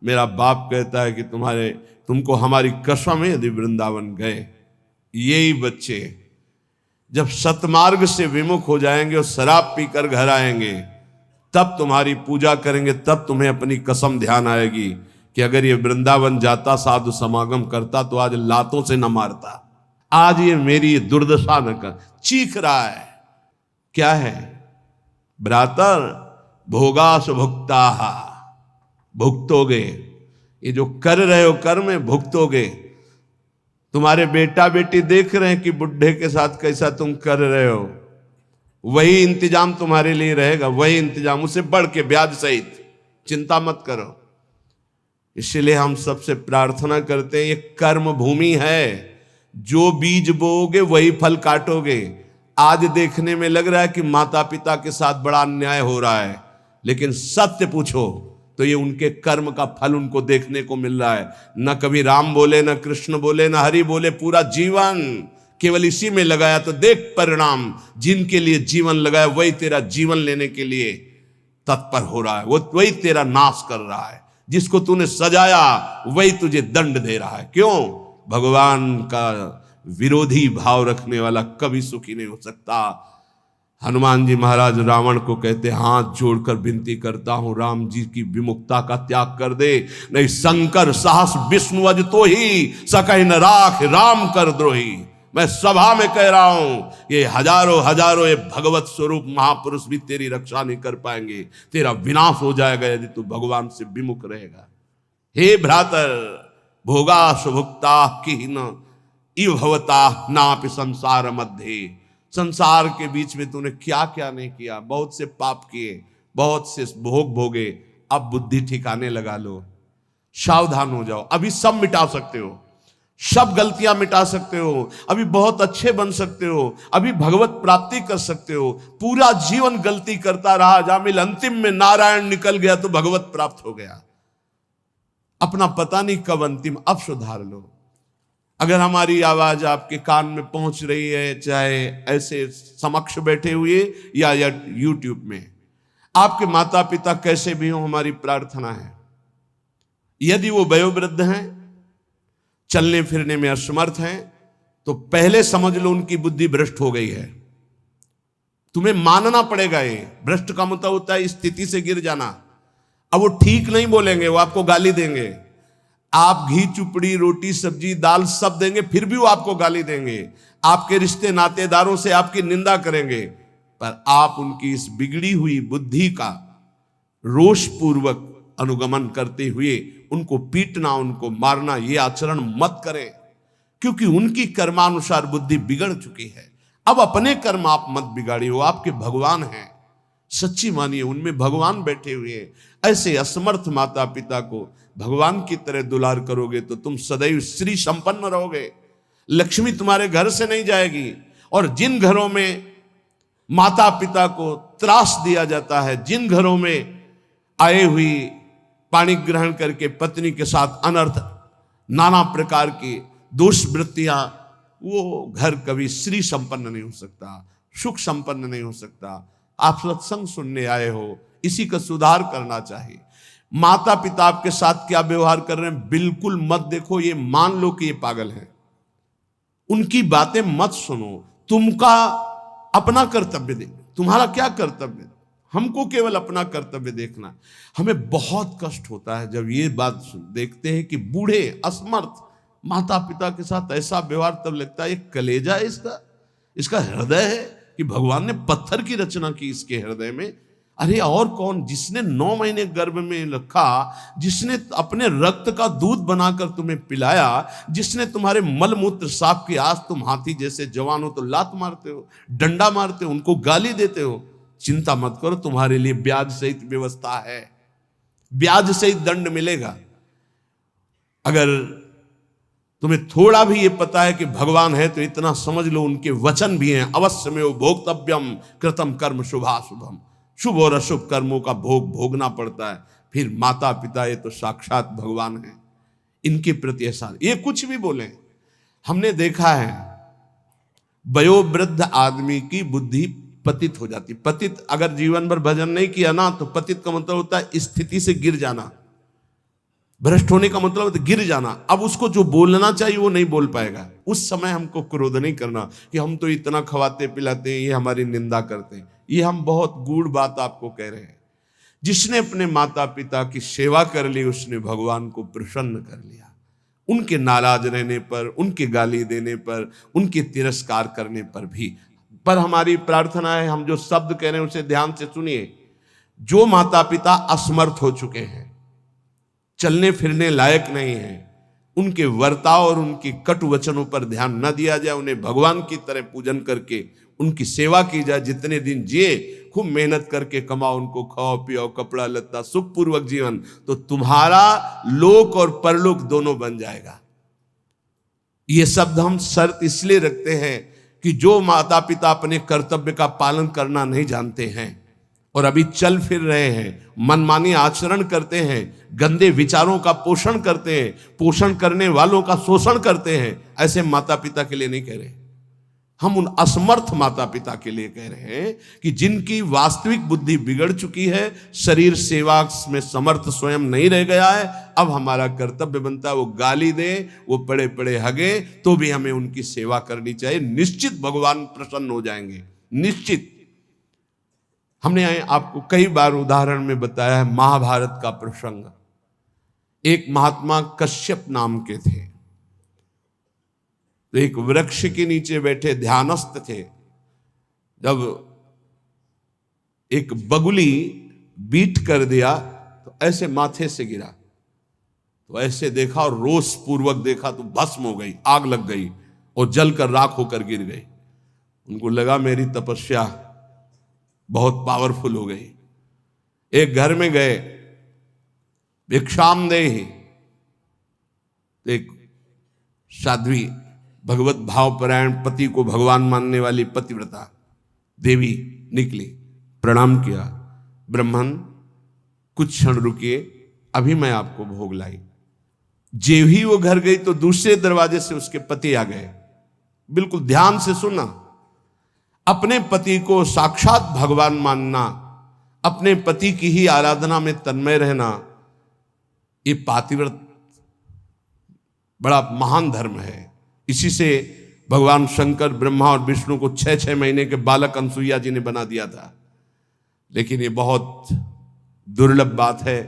मेरा बाप कहता है कि तुमको हमारी कसम है यदि वृंदावन गए। यही बच्चे जब सतमार्ग से विमुख हो जाएंगे और शराब पीकर घर आएंगे, तब तुम्हारी पूजा करेंगे, तब तुम्हें अपनी कसम ध्यान आएगी कि अगर ये वृंदावन जाता, साधु समागम करता, तो आज लातों से न मारता। आज ये मेरी दुर्दशा न कर। चीख रहा है, क्या है? भ्रातर भोगा सुभुक्ता, भुगतोगे। ये जो कर रहे हो कर्म में भुगतोगे। तुम्हारे बेटा बेटी देख रहे हैं कि बुढ़े के साथ कैसा तुम कर रहे हो, वही इंतजाम तुम्हारे लिए रहेगा, वही इंतजाम, उससे बढ़ के ब्याज सहित। चिंता मत करो। इसलिए हम सबसे प्रार्थना करते हैं, ये कर्म भूमि है, जो बीज बोओगे वही फल काटोगे। आज देखने में लग रहा है कि माता पिता के साथ बड़ा अन्याय हो रहा है, लेकिन सत्य पूछो तो ये उनके कर्म का फल उनको देखने को मिल रहा है। न कभी राम बोले, न कृष्ण बोले, न हरि बोले, पूरा जीवन केवल इसी में लगाया। तो देख परिणाम, जिनके लिए जीवन लगाया वही तेरा जीवन लेने के लिए तत्पर हो रहा है, वो वही तेरा नाश कर रहा है। जिसको तूने सजाया वही तुझे दंड दे रहा है। क्यों? भगवान का विरोधी भाव रखने वाला कभी सुखी नहीं हो सकता। हनुमान जी महाराज रावण को कहते, हाथ जोड़कर विनती करता हूं, राम जी की विमुखता का त्याग कर दे, नहीं शंकर साहस विष्णु अज तो ही सकहि न राख राम कर द्रोही। मैं सभा में कह रहा हूं, ये हजारों ये भगवत स्वरूप महापुरुष भी तेरी रक्षा नहीं कर पाएंगे। तेरा विनाश हो जाएगा यदि तू भगवान से विमुख रहेगा। हे भ्रातर भोगा सुभुक्ता की न इव भवता नापि संसार मध्य, संसार के बीच में तूने क्या क्या नहीं किया, बहुत से पाप किए, बहुत से भोग भोगे, अब बुद्धि ठिकाने लगा लो, सावधान हो जाओ। अभी सब मिटा सकते हो, सब गलतियां मिटा सकते हो, अभी बहुत अच्छे बन सकते हो, अभी भगवत प्राप्ति कर सकते हो। पूरा जीवन गलती करता रहा जामिल, अंतिम में नारायण निकल गया तो भगवत प्राप्त हो गया। अपना पता नहीं कब अंतिम, अब सुधार लो। अगर हमारी आवाज आपके कान में पहुंच रही है, चाहे ऐसे समक्ष बैठे हुए या यूट्यूब में, आपके माता पिता कैसे भी हो, हमारी प्रार्थना है यदि वो वयोवृद्ध हैं, चलने फिरने में असमर्थ हैं, तो पहले समझ लो उनकी बुद्धि भ्रष्ट हो गई है। तुम्हें मानना पड़ेगा। ये भ्रष्ट का मतलब होता है स्थिति से गिर जाना। अब वो ठीक नहीं बोलेंगे, वो आपको गाली देंगे। आप घी चुपड़ी रोटी सब्जी दाल सब देंगे, फिर भी वो आपको गाली देंगे। आपके रिश्ते नातेदारों से आपकी निंदा करेंगे, पर आप उनकी इस बिगड़ी हुई बुद्धि का रोष पूर्वक अनुगमन करते हुए उनको पीटना, उनको मारना, ये आचरण मत करें, क्योंकि उनकी कर्मानुसार बुद्धि बिगड़ चुकी है। अब अपने कर्म आप मत बिगाड़िए, वो आपके भगवान हैं, सच्ची मानिए उनमें भगवान बैठे हुए हैं। ऐसे असमर्थ माता पिता को भगवान की तरह दुलार करोगे तो तुम सदैव श्री संपन्न रहोगे, लक्ष्मी तुम्हारे घर से नहीं जाएगी। और जिन घरों में माता पिता को त्रास दिया जाता है, जिन घरों में आए हुई पानी ग्रहण करके पत्नी के साथ अनर्थ नाना प्रकार की दोष वृत्तियां, वो घर कभी श्री संपन्न नहीं हो सकता, सुख संपन्न नहीं हो सकता। आप सत्संग सुनने आए हो, इसी का सुधार करना चाहिए। माता पिता आपके साथ क्या व्यवहार कर रहे हैं बिल्कुल मत देखो, ये मान लो कि ये पागल है, उनकी बातें मत सुनो। तुमका अपना कर्तव्य दे, तुम्हारा क्या कर्तव्य, हमको केवल अपना कर्तव्य देखना। हमें बहुत कष्ट होता है जब ये बात देखते हैं कि बूढ़े असमर्थ माता पिता के साथ ऐसा व्यवहार, तब लगता है ये कलेजा है इसका हृदय है कि भगवान ने पत्थर की रचना की इसके हृदय में। अरे और कौन, जिसने 9 महीने गर्भ में रखा, जिसने अपने रक्त का दूध बनाकर तुम्हें पिलाया, जिसने तुम्हारे मल मूत्र साफ किया, आज तुम हाथी जैसे जवान हो तो लात मारते हो, डंडा मारते हो, उनको गाली देते हो। चिंता मत करो, तुम्हारे लिए ब्याज सहित व्यवस्था है, ब्याज सहित दंड मिलेगा। अगर तुम्हें थोड़ा भी ये पता है कि भगवान है तो इतना समझ लो उनके वचन भी हैं, अवश्य में वो भोक्तव्यम कृतम कर्म शुभाशुभम, शुभ और अशुभ कर्मों का भोग भोगना पड़ता है। फिर माता पिता ये तो साक्षात भगवान है, इनके प्रति ऐसा ये कुछ भी बोले। हमने देखा है वयोवृद्ध आदमी की बुद्धि पतित हो जाती। पतित अगर जीवन भर भजन नहीं किया ना, तो पतित का मतलब होता है स्थिति से गिर जाना, भ्रष्ट होने का मतलब होता है गिर जाना। अब उसको जो बोलना चाहिए वो नहीं बोल पाएगा। उस समय हमको क्रोध नहीं करना कि हम तो इतना खवाते पिलाते हैं, ये हमारी निंदा करते हैं। ये हम बहुत गूढ़ बात आपको कह रहे हैं। जिसने अपने माता पिता की सेवा कर ली, उसने भगवान को प्रसन्न कर लिया। उनके नाराज रहने पर, उनके गाली देने पर, उनके तिरस्कार करने पर भी। पर हमारी प्रार्थना है, हम जो शब्द कह रहे हैं उसे ध्यान से सुनिए। जो माता पिता असमर्थ हो चुके हैं, चलने फिरने लायक नहीं है, उनके वर्ताव और उनके कटु वचनों पर ध्यान न दिया जाए, उन्हें भगवान की तरह पूजन करके उनकी सेवा की जाए। जितने दिन जिए खूब मेहनत करके कमाओ, उनको खाओ पियो, कपड़ा लत्ता, सुखपूर्वक जीवन, तो तुम्हारा लोक और परलोक दोनों बन जाएगा। ये शब्द हम शर्त इसलिए रखते हैं कि जो माता पिता अपने कर्तव्य का पालन करना नहीं जानते हैं और अभी चल फिर रहे हैं, मनमानी आचरण करते हैं, गंदे विचारों का पोषण करते हैं, पोषण करने वालों का शोषण करते हैं, ऐसे माता पिता के लिए नहीं कह रहे। हम उन असमर्थ माता पिता के लिए कह रहे हैं कि जिनकी वास्तविक बुद्धि बिगड़ चुकी है, शरीर सेवा में समर्थ स्वयं नहीं रह गया है। अब हमारा कर्तव्य बनता है वो गाली दे, वो पड़े पड़े हगे, तो भी हमें उनकी सेवा करनी चाहिए। निश्चित भगवान प्रसन्न हो जाएंगे, निश्चित। हमने आपको कई बार उदाहरण में बताया है महाभारत का प्रसंग। एक महात्मा कश्यप नाम के थे, तो एक वृक्ष के नीचे बैठे ध्यानस्थ थे। जब एक बगुली बीट कर दिया तो ऐसे माथे से गिरा, तो ऐसे देखा और रोष पूर्वक देखा तो भस्म हो गई, आग लग गई और जलकर राख होकर गिर गई। उनको लगा मेरी तपस्या बहुत पावरफुल हो गई। एक घर में गए, भिक्षामदेहि, एक साध्वी भगवत भावपरायण पति को भगवान मानने वाली पतिव्रता देवी निकली, प्रणाम किया, ब्राह्मण कुछ क्षण रुकिए, अभी मैं आपको भोग लाई। जेव ही वो घर गई तो दूसरे दरवाजे से उसके पति आ गए। बिल्कुल ध्यान से सुनना, अपने पति को साक्षात भगवान मानना, अपने पति की ही आराधना में तन्मय रहना, ये पातिव्रत बड़ा महान धर्म है। इसी से भगवान शंकर ब्रह्मा और विष्णु को 6-6 महीने के बालक अनसुईया जी ने बना दिया था। लेकिन ये बहुत दुर्लभ बात है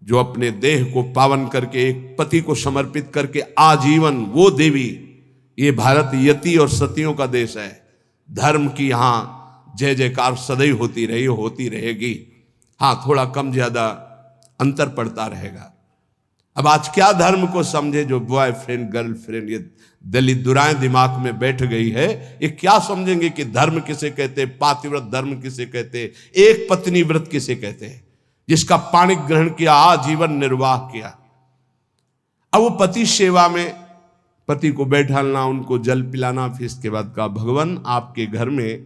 जो अपने देह को पावन करके एक पति को समर्पित करके आजीवन वो देवी, ये भारत यति और सतियों का देश है। धर्म की यहाँ जय जयकार सदैव होती रही, होती रहेगी। हाँ, थोड़ा कम ज्यादा अंतर पड़ता रहेगा। अब आज क्या धर्म को समझे जो बॉयफ्रेंड गर्लफ्रेंड ये दलित दुराएं दिमाग में बैठ गई है, ये क्या समझेंगे कि धर्म किसे कहते, पातिव्रत धर्म किसे कहते, एक पत्नी व्रत किसे कहते हैं, जिसका पाणी ग्रहण किया, आजीवन निर्वाह किया। अब वो पति सेवा में पति को बैठालना, उनको जल पिलाना, फिर इसके बाद कहा भगवान आपके घर में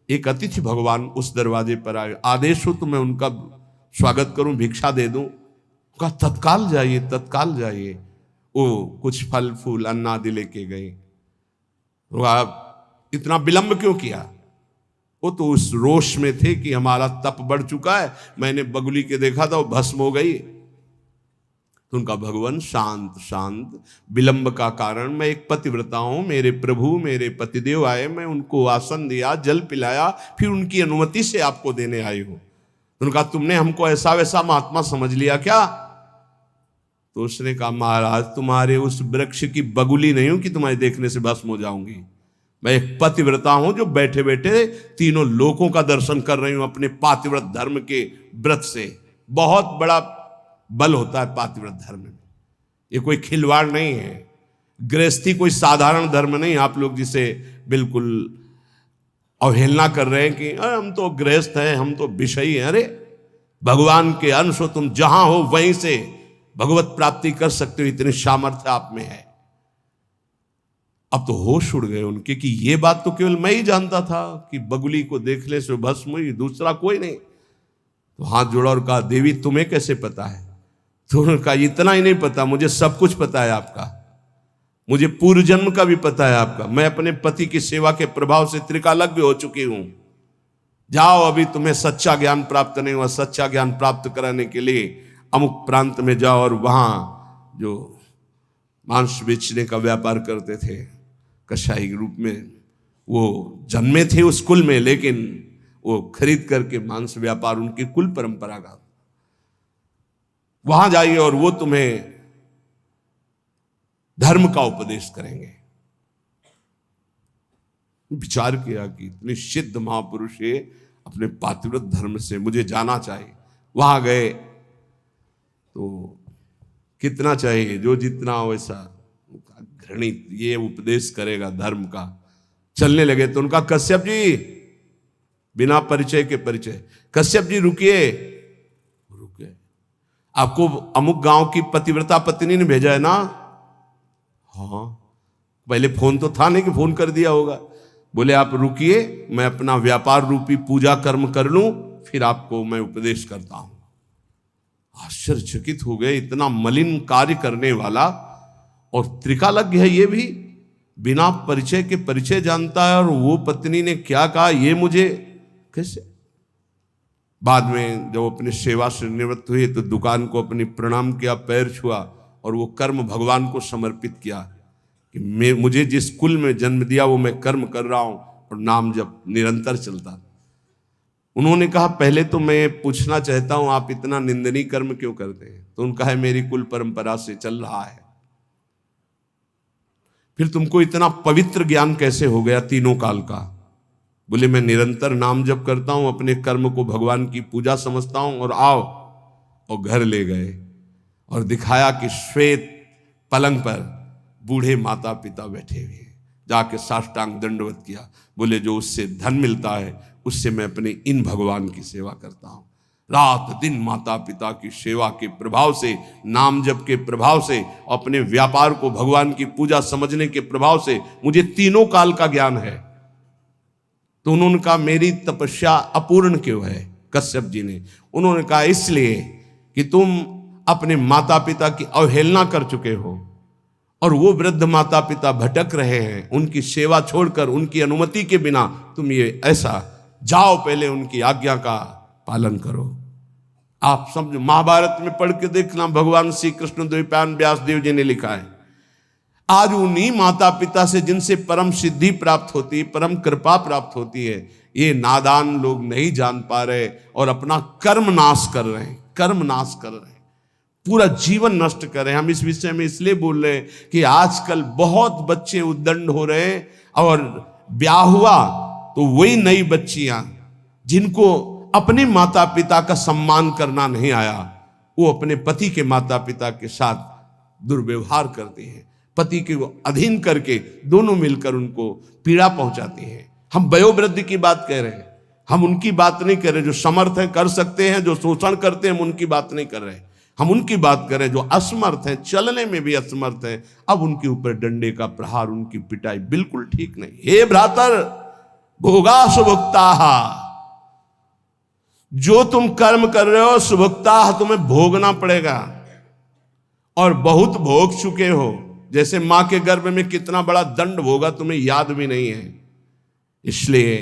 एक अतिथि भगवान उस दरवाजे पर आए, आदेश हो तो मैं उनका स्वागत करूं, भिक्षा दे दूं। कहा तत्काल जाइए, तत्काल जाइए। वो कुछ फल फूल अन्न आदि लेके गए। आप इतना विलंब क्यों किया? वो तो उस रोष में थे कि हमारा तप बढ़ चुका है, मैंने बगुली के देखा था वो भस्म हो गई। तो उनका भगवान शांत शांत, विलंब का कारण, मैं एक पतिव्रता हूं, मेरे प्रभु मेरे पतिदेव आए, मैं उनको आसन दिया, जल पिलाया, फिर उनकी अनुमति से आपको देने आई हूं। उनका तुमने हमको ऐसा वैसा महात्मा समझ लिया क्या? तो उसने कहा महाराज तुम्हारे उस वृक्ष की बगुली नहीं हूं कि तुम्हारे देखने से भस्म हो जाऊंगी। मैं एक पतिव्रता हूं जो बैठे बैठे तीनों लोकों का दर्शन कर रही हूं अपने पातिव्रत धर्म के व्रत से। बहुत बड़ा बल होता है पातिव्रत धर्म में, ये कोई खिलवाड़ नहीं है। गृहस्थी कोई साधारण धर्म नहीं, आप लोग जिसे बिल्कुल अवहेलना कर रहे हैं कि हम तो गृहस्थ हैं, हम तो विषयी हैं। अरे भगवान के अंश हो, तुम जहां हो वहीं से भगवत प्राप्ति कर सकते हो, इतनी सामर्थ्य आप में है। अब तो होश उड़ गए उनके कि ये बात तो केवल मैं ही जानता था कि बगुली को देखने से भस्म हुई, दूसरा कोई नहीं। तो हाथ जोड़ा और कहा देवी तुम्हें कैसे पता है? तो उन्होंने कहा इतना ही नहीं पता, मुझे सब कुछ पता है आपका, मुझे पूर्व जन्म का भी पता है आपका। मैं अपने पति की सेवा के प्रभाव से त्रिकालज्ञ हो चुकी हूं। जाओ, अभी तुम्हें सच्चा ज्ञान प्राप्त नहीं हुआ, सच्चा ज्ञान प्राप्त कराने के लिए अमुक प्रांत में जाओ और वहां जो मांस बेचने का व्यापार करते थे कसाई के रूप में, वो जन्मे थे उस कुल में, लेकिन वो खरीद करके मांस व्यापार उनकी कुल परंपरा का, वहां जाइए और वो तुम्हें धर्म का उपदेश करेंगे। विचार किया कि इतने सिद्ध महापुरुष ये अपने पातिव्रत धर्म से, मुझे जाना चाहिए। वहां गए तो कितना चाहिए, जो जितना वैसा घृणित ये उपदेश करेगा धर्म का। चलने लगे तो उनका कश्यप जी, बिना परिचय के परिचय, कश्यप जी रुकिए, रुके, आपको अमुक गांव की पतिव्रता पत्नी ने भेजा है ना? हाँ, पहले फोन तो था नहीं कि फोन कर दिया होगा। बोले आप रुकिए, मैं अपना व्यापार रूपी पूजा कर्म कर लूं, फिर आपको मैं उपदेश करता हूं। आश्चर्यचकित हो गए, इतना मलिन कार्य करने वाला और त्रिकालज्ञ है ये भी, बिना परिचय के परिचय जानता है, और वो पत्नी ने क्या कहा ये मुझे कैसे? बाद में जब अपनी सेवा से निवृत्त हुए तो दुकान को अपनी प्रणाम किया, पैर छुआ और वो कर्म भगवान को समर्पित किया कि मुझे जिस कुल में जन्म दिया वो मैं कर्म कर रहा हूं और नाम जब निरंतर चलता। उन्होंने कहा पहले तो मैं पूछना चाहता हूं आप इतना निंदनीय कर्म क्यों करते हैं? तो उनका है मेरी कुल परंपरा से चल रहा है। फिर तुमको इतना पवित्र ज्ञान कैसे हो गया तीनों काल का? बोले मैं निरंतर नाम जप करता हूं, अपने कर्म को भगवान की पूजा समझता हूं। और आओ, और घर ले गए और दिखाया कि श्वेत पलंग पर बूढ़े माता पिता बैठे हुए, जाके साष्टांग दंडवत किया। बोले जो उससे धन मिलता है उससे मैं अपने इन भगवान की सेवा करता हूं। रात दिन माता पिता की सेवा के प्रभाव से, नाम जप के प्रभाव से, अपने व्यापार को भगवान की पूजा समझने के प्रभाव से मुझे तीनों काल का ज्ञान है। तो उन्होंने कहा मेरी तपस्या अपूर्ण क्यों है? कश्यप जी ने उन्होंने कहा इसलिए कि तुम अपने माता पिता की अवहेलना कर चुके हो और वो वृद्ध माता पिता भटक रहे हैं, उनकी सेवा छोड़कर उनकी अनुमति के बिना तुम ये ऐसा, जाओ पहले उनकी आज्ञा का पालन करो। आप समझो, महाभारत में पढ़ के देखना, भगवान श्री कृष्ण द्वैपायन व्यास देव जी ने लिखा है। आज उन्हीं माता पिता से जिनसे परम सिद्धि प्राप्त होती है, परम कृपा प्राप्त होती है, ये नादान लोग नहीं जान पा रहे और अपना कर्म नाश कर रहे हैं, कर्म नाश कर रहे हैं, पूरा जीवन नष्ट कर रहे हैं। हम इस विषय में इसलिए बोल रहे हैं कि आजकल बहुत बच्चे उद्दंड हो रहे हैं और ब्याह हुआ तो वही नई बच्चियां जिनको अपने माता पिता का सम्मान करना नहीं आया, वो अपने पति के माता पिता के साथ दुर्व्यवहार करते हैं, पति के अधीन करके दोनों मिलकर उनको पीड़ा पहुंचाते हैं। हम वयोवृद्धि की बात कह रहे हैं, हम उनकी बात नहीं कर रहे जो समर्थ हैं, कर सकते हैं, जो शोषण करते हैं हम उनकी बात नहीं कर रहे। हम उनकी बात करें जो असमर्थ हैं, चलने में भी असमर्थ हैं, अब उनके ऊपर डंडे का प्रहार, उनकी पिटाई बिल्कुल ठीक नहीं। हे भ्रातर भोगा सुभुक्ता, जो तुम कर्म कर रहे हो सुभुक्ता तुम्हें भोगना पड़ेगा और बहुत भोग चुके हो। जैसे मां के गर्भ में कितना बड़ा दंड भोगा तुम्हें याद भी नहीं है। इसलिए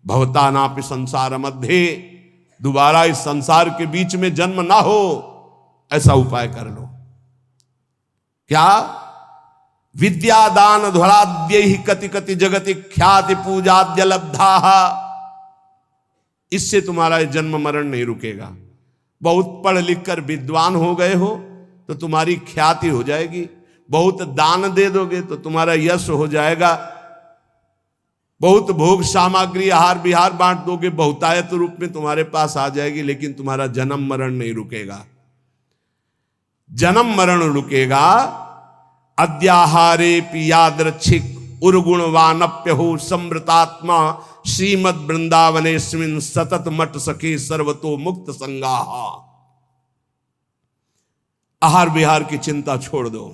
भवता नापि संसार मध्य, दोबारा इस संसार के बीच में जन्म ना हो, ऐसा उपाय कर लो। क्या? विद्यादान ध्वराद्य ही कति कति जगति ख्याति पूजाद्य लब्धा, इससे तुम्हारा जन्म मरण नहीं रुकेगा। बहुत पढ़ लिख कर विद्वान हो गए हो तो तुम्हारी ख्याति हो जाएगी, बहुत दान दे दोगे तो तुम्हारा यश हो जाएगा, बहुत भोग सामग्री आहार विहार बांट दोगे, बहुतायत रूप में तुम्हारे पास आ जाएगी, लेकिन तुम्हारा जन्म मरण नहीं रुकेगा। जन्म मरण रुकेगा अद्याहारे पियादृच्छिक उर्गुणवानप्यहु समृतात्मा श्रीमद वृंदावनेस्मिन् सतत मट सखे सर्वतो मुक्त संगाहा। आहार विहार की चिंता छोड़ दो,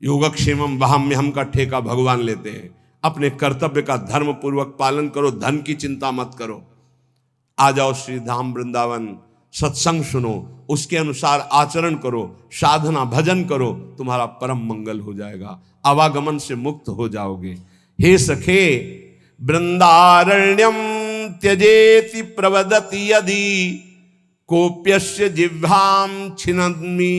योगक्षेमम वहाम्यहम का ठेका भगवान लेते हैं। अपने कर्तव्य का धर्म पूर्वक पालन करो, धन की चिंता मत करो। आ जाओ श्री धाम वृंदावन, सत्संग सुनो, उसके अनुसार आचरण करो, साधना भजन करो, तुम्हारा परम मंगल हो जाएगा, आवागमन से मुक्त हो जाओगे। हे सखे वृंदारण्यम त्यजेति प्रवदति यदि कोप्यस्य जिह्वाम छिन्नमि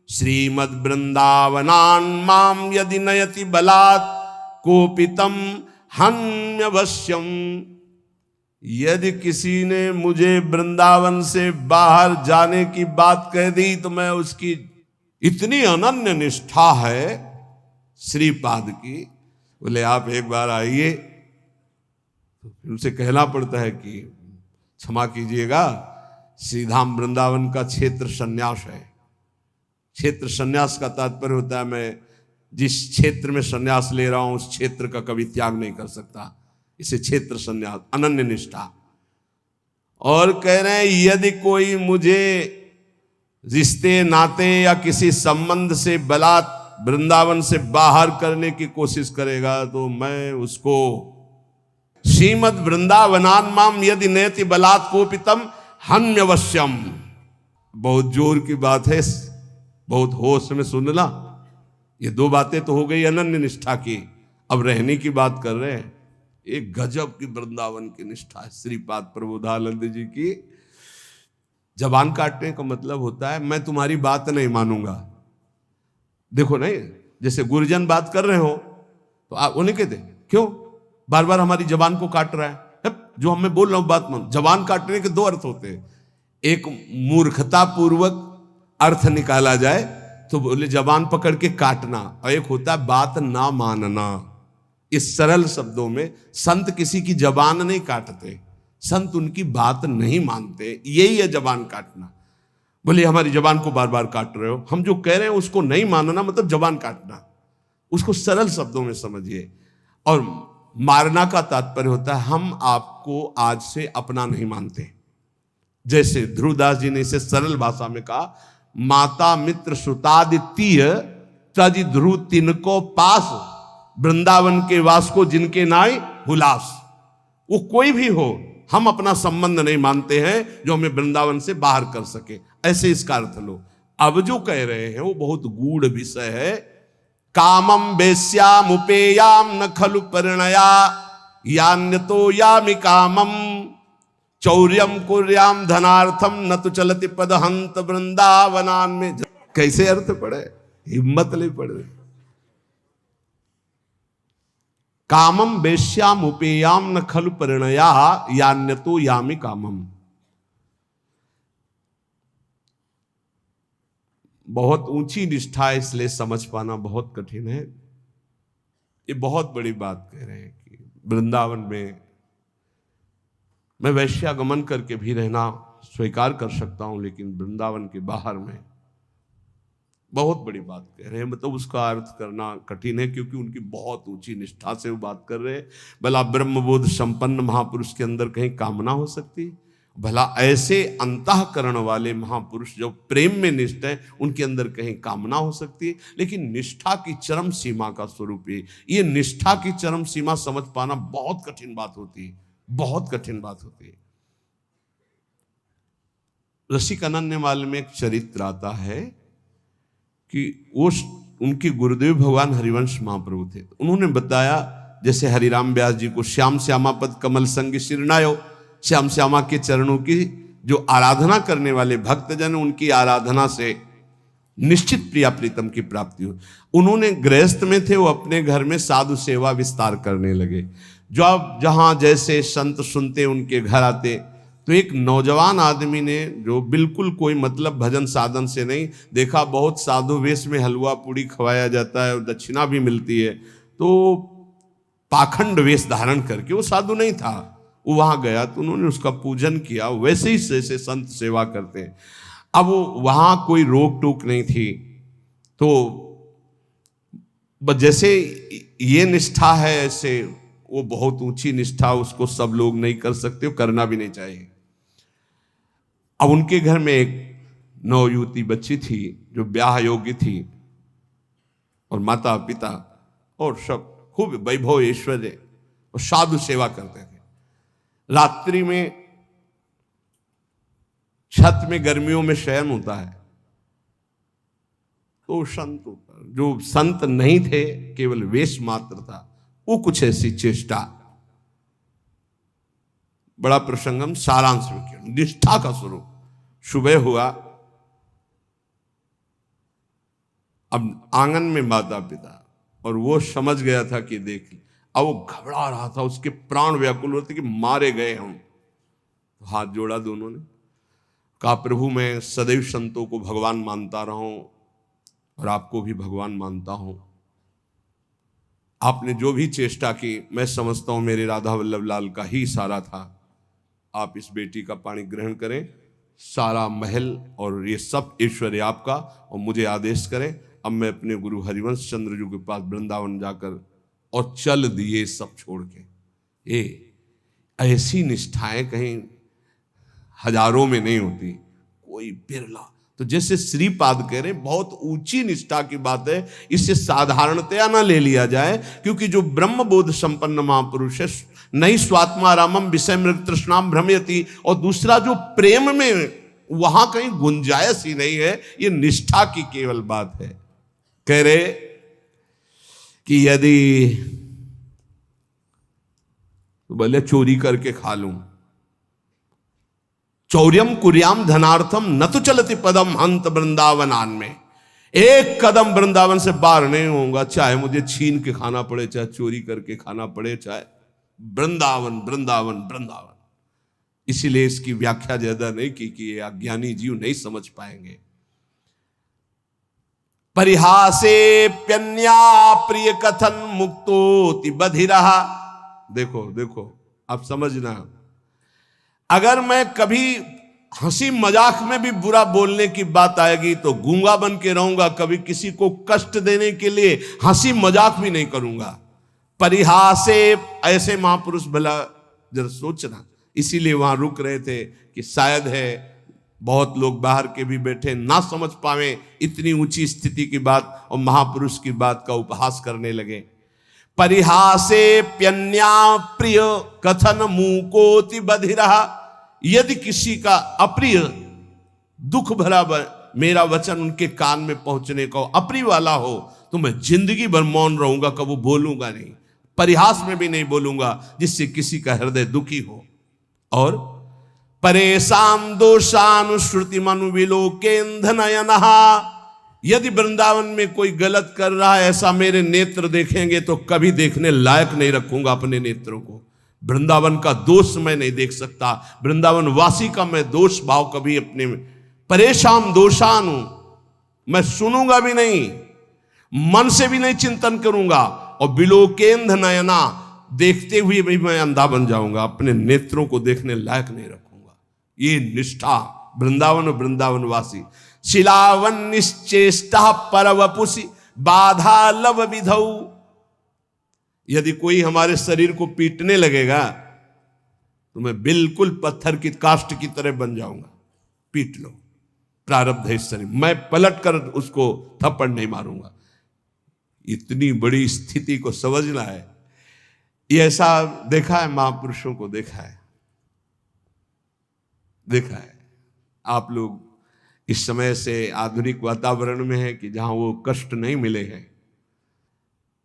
श्रीमद् वृंदावनान् माम यदि नयति बलात् कोपितम हन्यवश्यम। यदि किसी ने मुझे वृंदावन से बाहर जाने की बात कह दी तो मैं उसकी, इतनी अनन्य निष्ठा है श्रीपाद की। बोले आप एक बार आइए, उनसे कहना पड़ता है कि क्षमा कीजिएगा, श्रीधाम वृंदावन का क्षेत्र संन्यास है। क्षेत्र संन्यास का तात्पर्य होता है मैं जिस क्षेत्र में संन्यास ले रहा हूं उस क्षेत्र का कभी त्याग नहीं कर सकता, इसे क्षेत्र संन्यास, अनन्य निष्ठा। और कह रहे हैं यदि कोई मुझे रिश्ते नाते या किसी संबंध से बलात् वृंदावन से बाहर करने की कोशिश करेगा तो मैं उसको श्रीमद् वृंदावनान् माम यदि नयति बलात् कोपितम हन्यवश्यम। बहुत जोर की बात है, बहुत होश में सुनना। ये दो बातें तो हो गई अनन्य निष्ठा की, अब रहने की बात कर रहे हैं। एक गजब की वृंदावन की निष्ठा है श्रीपाद प्रबोधानंद जी की। जबान काटने का मतलब होता है मैं तुम्हारी बात नहीं मानूंगा। देखो नहीं, जैसे गुरुजन बात कर रहे हो तो आप उन्हें कहते क्यों बार बार हमारी जबान को काट रहा है, जो मैं बोल रहा हूं बात मान। जबान काटने के दो अर्थ होते हैं, एक मूर्खता पूर्वक अर्थ निकाला जाए तो बोले जबान पकड़ के काटना, और एक होता है बात ना मानना। इस सरल शब्दों में संत किसी की जबान नहीं काटते, संत उनकी बात नहीं मानते, यही है जबान काटना। बोले हमारी जबान को बार बार काट रहे हो, हम जो कह रहे हैं उसको नहीं मानना मतलब जबान काटना। उसको सरल शब्दों में समझिए। और मारना का तात्पर्य होता है हम आपको आज से अपना नहीं मानते। जैसे ध्रुवदास जी ने इसे सरल भाषा में कहा, माता मित्र सुतादित्य तज ध्रुव तिनको पास, वृंदावन के वास को जिनके नाय हुलास। वो कोई भी हो, हम अपना संबंध नहीं मानते हैं जो हमें वृंदावन से बाहर कर सके, ऐसे इसका अर्थ लो। अब जो कह रहे हैं वो बहुत गूढ़ विषय है। कामम वेश्याम उपेयाम न खलु परिणया यान्यतो यामि कामम चौर्यम कुर्याम धनार्थम न तो चलति पदहंत वृंदावनान में। कैसे अर्थ पड़े, हिम्मत नहीं पड़े। कामम वेश्याम उपेयाम न खलु परिणया यान्यतो यामि कामम। बहुत ऊंची निष्ठा है, इसलिए समझ पाना बहुत कठिन है। ये बहुत बड़ी बात कह रहे हैं कि वृंदावन में मैं वैश्यागमन करके भी रहना स्वीकार कर सकता हूं, लेकिन वृंदावन के बाहर में बहुत बड़ी बात कह रहे हैं। मतलब उसका अर्थ करना कठिन है, क्योंकि उनकी बहुत ऊंची निष्ठा से वो बात कर रहे हैं। भला ब्रह्मबोध संपन्न महापुरुष के अंदर कहीं कामना हो सकती? भला ऐसे अंतःकरण वाले महापुरुष जो प्रेम में निष्ठ है, उनके अंदर कहीं कामना हो सकती है? लेकिन निष्ठा की चरम सीमा का स्वरूप ये निष्ठा की चरम सीमा समझ पाना बहुत कठिन बात होती है, बहुत कठिन बात होती है। रसिक अनन्यमाल में एक चरित्र आता है कि वो उनके गुरुदेव भगवान हरिवंश महाप्रभु थे। उन्होंने बताया, जैसे हरिराम व्यास जी को श्याम श्यामा पद कमल संग शिरनायो, श्याम श्यामा के चरणों की जो आराधना करने वाले भक्तजन, उनकी आराधना से निश्चित प्रिया प्रीतम की प्राप्ति हो। उन्होंने गृहस्थ में थे, वो अपने घर में साधु सेवा विस्तार करने लगे। जो अब जहां जैसे संत सुनते उनके घर आते, तो एक नौजवान आदमी ने, जो बिल्कुल कोई मतलब भजन साधन से नहीं, देखा बहुत साधु वेश में हलवा पूड़ी खवाया जाता है और दक्षिणा भी मिलती है, तो पाखंड वेश धारण करके, वो साधु नहीं था, वो वहां गया तो उन्होंने उसका पूजन किया, वैसे ही जैसे संत सेवा करते हैं। अब वो वहां कोई रोक टोक नहीं थी, तो जैसे ये निष्ठा है, ऐसे वो बहुत ऊंची निष्ठा, उसको सब लोग नहीं कर सकते, करना भी नहीं चाहिए। अब उनके घर में एक नवयुवती बच्ची थी जो ब्याह योग्य थी, और माता पिता और सब खूब वैभव ऐश्वर्य और साधु सेवा करते थे। रात्रि में छत में गर्मियों में शयन होता है, तो संत, जो संत नहीं थे, केवल वेश मात्र था, वो कुछ ऐसी चेष्टा, बड़ा प्रसंगम सारांश में किया, निष्ठा का स्वरूप। सुबह हुआ, अब आंगन में माता पिता, और वो समझ गया था कि देख, अब वो घबरा रहा था, उसके प्राण व्याकुल होते कि मारे गए हम। तो हाथ जोड़ा दोनों ने, कहा प्रभु मैं सदैव संतों को भगवान मानता रहा हूं और आपको भी भगवान मानता हूं। आपने जो भी चेष्टा की, मैं समझता हूं मेरे राधा वल्लभ लाल का ही इशारा था। आप इस बेटी का पानी ग्रहण करें, सारा महल और ये सब ऐश्वर्य आपका, और मुझे आदेश करें, अब मैं अपने गुरु हरिवंश चंद्र जी के पास वृंदावन जाकर, और चल दिए सब छोड़ के। ये ऐसी निष्ठाएं कहीं हजारों में नहीं होती, कोई बिरला। तो जैसे श्रीपाद कह रहे, बहुत ऊंची निष्ठा की बात है, इससे साधारणतया ना ले लिया जाए, क्योंकि जो ब्रह्मबोध संपन्न महापुरुष है, नहीं स्वात्मा रामम विषय मृग तृष्णाम भ्रमयति, और दूसरा जो प्रेम में, वहां कहीं गुंजाइश ही नहीं है, ये निष्ठा की केवल बात है। कह रहे कि यदि तो बोले चोरी करके खा लूं, चौर्यम कुर्याम धनार्थम न तो चलती पदम हंत वृंदावनान में, एक कदम वृंदावन से बाहर नहीं होऊंगा, चाहे मुझे छीन के खाना पड़े, चाहे चोरी करके खाना पड़े, चाहे वृंदावन वृंदावन वृंदावन। इसीलिए इसकी व्याख्या ज्यादा नहीं की कि ये अज्ञानी जीव नहीं समझ पाएंगे। परिहासे प्यन्या प्रिय कथन मुक्तोति बधिरः। देखो देखो, आप समझना, अगर मैं कभी हंसी मजाक में भी बुरा बोलने की बात आएगी तो गूंगा बन के रहूंगा, कभी किसी को कष्ट देने के लिए हंसी मजाक भी नहीं करूंगा। परिहासे, ऐसे महापुरुष भला जरा सोचना। इसीलिए वहां रुक रहे थे कि शायद है बहुत लोग बाहर के भी बैठे ना समझ पावे इतनी ऊंची स्थिति की बात और महापुरुष की बात का उपहास करने लगे। परिहासे प्यन्या प्रिय कथन मुकोति बधिरा, यदि किसी का अप्रिय दुख भरा मेरा वचन उनके कान में पहुंचने का अप्रिय वाला हो तो मैं जिंदगी भर मौन रहूंगा, कभी बोलूंगा नहीं, परिहास में भी नहीं बोलूंगा जिससे किसी का हृदय दुखी हो। और परेशान दोषानुश्रुति मनु विलोकेंधनयनहा, यदि वृंदावन में कोई गलत कर रहा है ऐसा मेरे नेत्र देखेंगे तो कभी देखने लायक नहीं रखूंगा अपने नेत्रों को। वृंदावन का दोष मैं नहीं देख सकता, वृंदावन वासी का मैं दोष भाव कभी अपने में, परेशान दोषानु मैं सुनूंगा भी नहीं, मन से भी नहीं चिंतन करूंगा, और विलोकेंध नयना देखते हुए भी मैं अंधा बन जाऊंगा, अपने नेत्रों को देखने लायक नहीं रखूंगा। ये निष्ठा वृंदावन, वृंदावन वासी। शिलावन निश्चेष्टा परवपुषि बाधा लव विधौ, यदि कोई हमारे शरीर को पीटने लगेगा तो मैं बिल्कुल पत्थर की काष्ठ की तरह बन जाऊंगा। पीट लो, प्रारब्ध है शरीर, मैं पलट कर उसको थप्पड़ नहीं मारूंगा। इतनी बड़ी स्थिति को समझना है। ये ऐसा देखा है, महापुरुषों को देखा है, देखा है। आप लोग इस समय से आधुनिक वातावरण में है कि जहां वो कष्ट नहीं मिले हैं।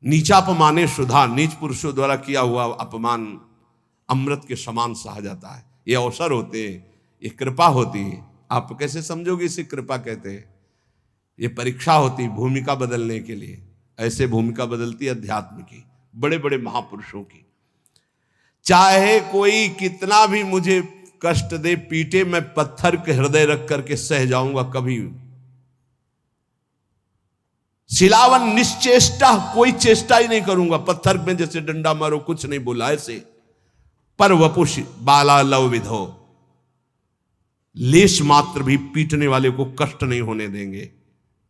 नीचापमाने सुधा, नीच पुरुषों द्वारा किया हुआ अपमान अमृत के समान सहा जाता है। ये अवसर होते हैं, ये कृपा होती है। आप कैसे समझोगे इसे कृपा कहते हैं? ये परीक्षा होती भूमिका बदलने के लिए। ऐसे भूमिका बदलती है अध्यात्म की, बड़े बड़े महापुरुषों की। चाहे कोई कितना भी मुझे कष्ट दे, पीटे, मैं पत्थर के हृदय रख करके सह जाऊंगा कभी। शिलावन निश्चेष्टा, कोई चेष्टा ही नहीं करूंगा, पत्थर में जैसे डंडा मारो कुछ नहीं बोला ऐसे। पर वपुष बाला लव विधो, लेश मात्र भी पीटने वाले को कष्ट नहीं होने देंगे।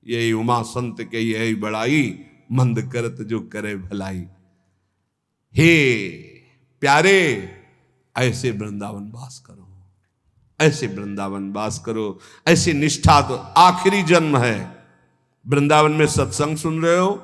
यही उमा संत के यही बड़ाई, मंद करत जो करे भलाई। हे प्यारे, ऐसे वृंदावन वास करो, ऐसे वृंदावन वास करो। ऐसी निष्ठा तो आखिरी जन्म है। वृंदावन में सत्संग सुन रहे हो,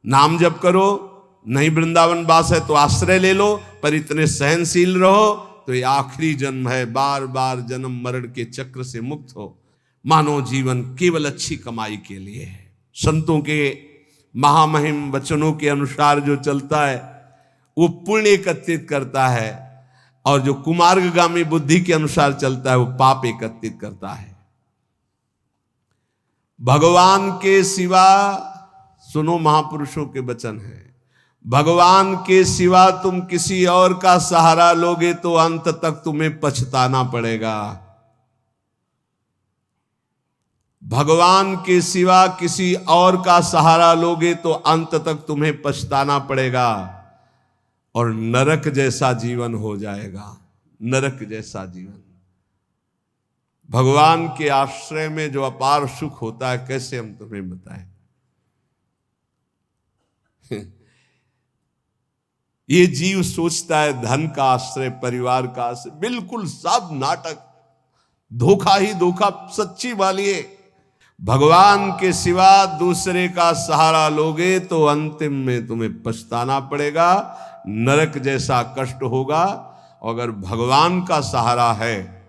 नाम जप करो, नहीं वृंदावन वास है तो आश्रय ले लो, पर इतने सहनशील रहो तो ये आखिरी जन्म है। बार बार जन्म मरण के चक्र से मुक्त हो। मानव जीवन केवल अच्छी कमाई के लिए है। संतों के महामहिम वचनों के अनुसार जो चलता है वो पुण्य एकत्रित करता है, और जो कुमार्गगामी बुद्धि के अनुसार चलता है वो पाप एकत्रित करता है। भगवान के सिवा, सुनो महापुरुषों के वचन है, भगवान के सिवा तुम किसी और का सहारा लोगे तो अंत तक तुम्हें पछताना पड़ेगा। भगवान के सिवा किसी और का सहारा लोगे तो अंत तक तुम्हें पछताना पड़ेगा और नरक जैसा जीवन हो जाएगा। नरक जैसा जीवन। भगवान के आश्रय में जो अपार सुख होता है, कैसे हम तुम्हें बताएं। ये जीव सोचता है धन का आश्रय, परिवार का आश्रय, बिल्कुल सब नाटक, धोखा ही धोखा, सच्ची वाली है। भगवान के सिवा दूसरे का सहारा लोगे तो अंतिम में तुम्हें पछताना पड़ेगा, नरक जैसा कष्ट होगा। अगर भगवान का सहारा है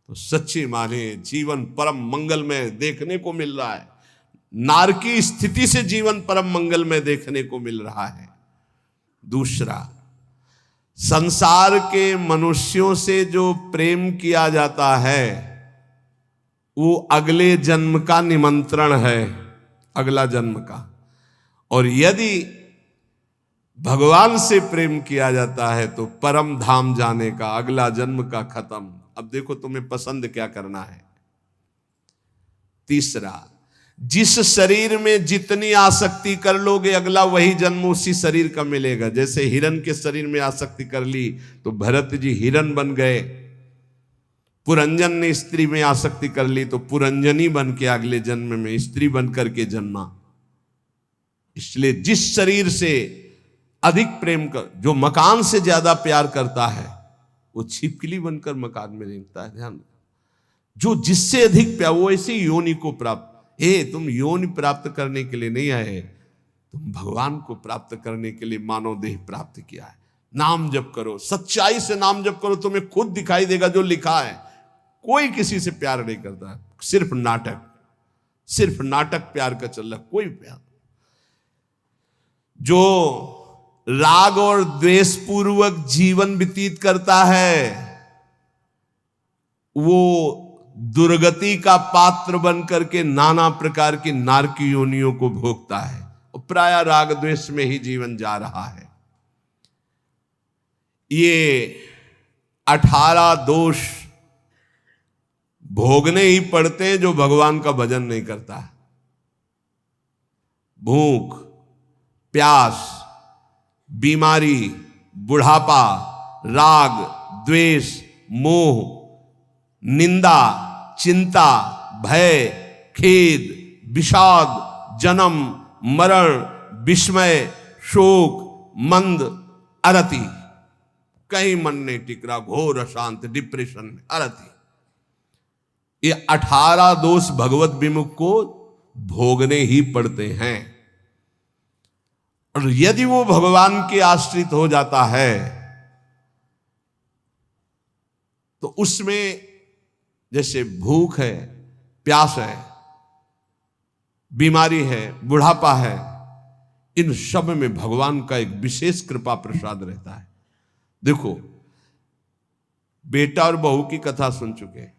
तो सच्ची माने जीवन परम मंगल में देखने को मिल रहा है। नारकी स्थिति से जीवन परम मंगल में देखने को मिल रहा है। दूसरा, संसार के मनुष्यों से जो प्रेम किया जाता है वो अगले जन्म का निमंत्रण है, अगला जन्म का। और यदि भगवान से प्रेम किया जाता है तो परम धाम जाने का, अगला जन्म का खत्म। अब देखो तुम्हें पसंद क्या करना है। तीसरा, जिस शरीर में जितनी आसक्ति कर लोगे अगला वही जन्म उसी शरीर का मिलेगा। जैसे हिरण के शरीर में आसक्ति कर ली तो भरत जी हिरण बन गए, पुरंजन ने स्त्री में आसक्ति कर ली तो पुरंजनी बन के अगले जन्म में स्त्री बन करके जन्मा। इसलिए जिस शरीर से अधिक प्रेम कर, जो मकान से ज्यादा प्यार करता है वो छिपकली बनकर मकान में रहता है। ध्यान, जो जिससे अधिक प्यार, वो ऐसी योनि को प्राप्त, तुम योनि प्राप्त करने के लिए नहीं आए, तुम भगवान को प्राप्त करने के लिए मानव देह प्राप्त किया है। नाम जप करो, सच्चाई से नाम जप करो, तुम्हें खुद दिखाई देगा जो लिखा है। कोई किसी से प्यार नहीं करता है, सिर्फ नाटक प्यार का चल रहा, कोई प्यार। जो राग और द्वेष पूर्वक जीवन व्यतीत करता है वो दुर्गति का पात्र बनकर के नाना प्रकार की नारकी योनियों को भोगता है और प्राय राग द्वेष में ही जीवन जा रहा है। ये 18 दोष भोगने ही पड़ते हैं जो भगवान का भजन नहीं करता। भूख, प्यास, बीमारी, बुढ़ापा, राग, द्वेष, मोह, निंदा, चिंता, भय, खेद, विषाद, जन्म, मरण, विस्मय, शोक, मंद, अरति, कहीं मन नहीं टिक रहा, घोर अशांत, डिप्रेशन में, अरति। ये 18 दोष भगवत विमुख को भोगने ही पड़ते हैं। और यदि वो भगवान के आश्रित हो जाता है तो उसमें जैसे भूख है, प्यास है, बीमारी है, बुढ़ापा है, इन सब में भगवान का एक विशेष कृपा प्रसाद रहता है। देखो, बेटा और बहू की कथा सुन चुके हैं।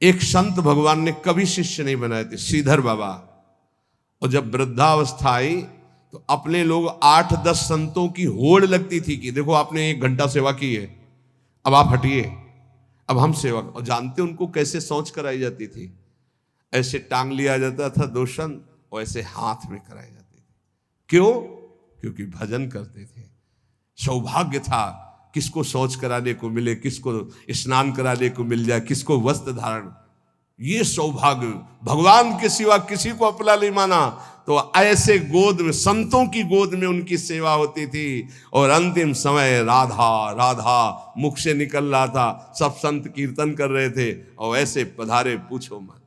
एक संत भगवान ने कभी शिष्य नहीं बनाए थे, श्रीधर बाबा। और जब वृद्धावस्था आई तो अपने लोग 8-10 संतों की होड़ लगती थी कि देखो आपने 1 घंटा सेवा की है, अब आप हटिए, अब हम सेवा। और जानते उनको कैसे सोच कराई जाती थी? ऐसे टांग लिया जाता था 2 संत और ऐसे हाथ में कराई जाती थी। क्यों? क्योंकि भजन करते थे। सौभाग्य था, किसको शौच कराने को मिले, किसको स्नान कराने को मिल जाए, किसको वस्त्र धारण, ये सौभाग्य। भगवान के सिवा किसी को अपना नहीं माना, तो ऐसे गोद में, संतों की गोद में उनकी सेवा होती थी। और अंतिम समय राधा राधा मुख से निकल रहा था, सब संत कीर्तन कर रहे थे और ऐसे पधारे, पूछो मत।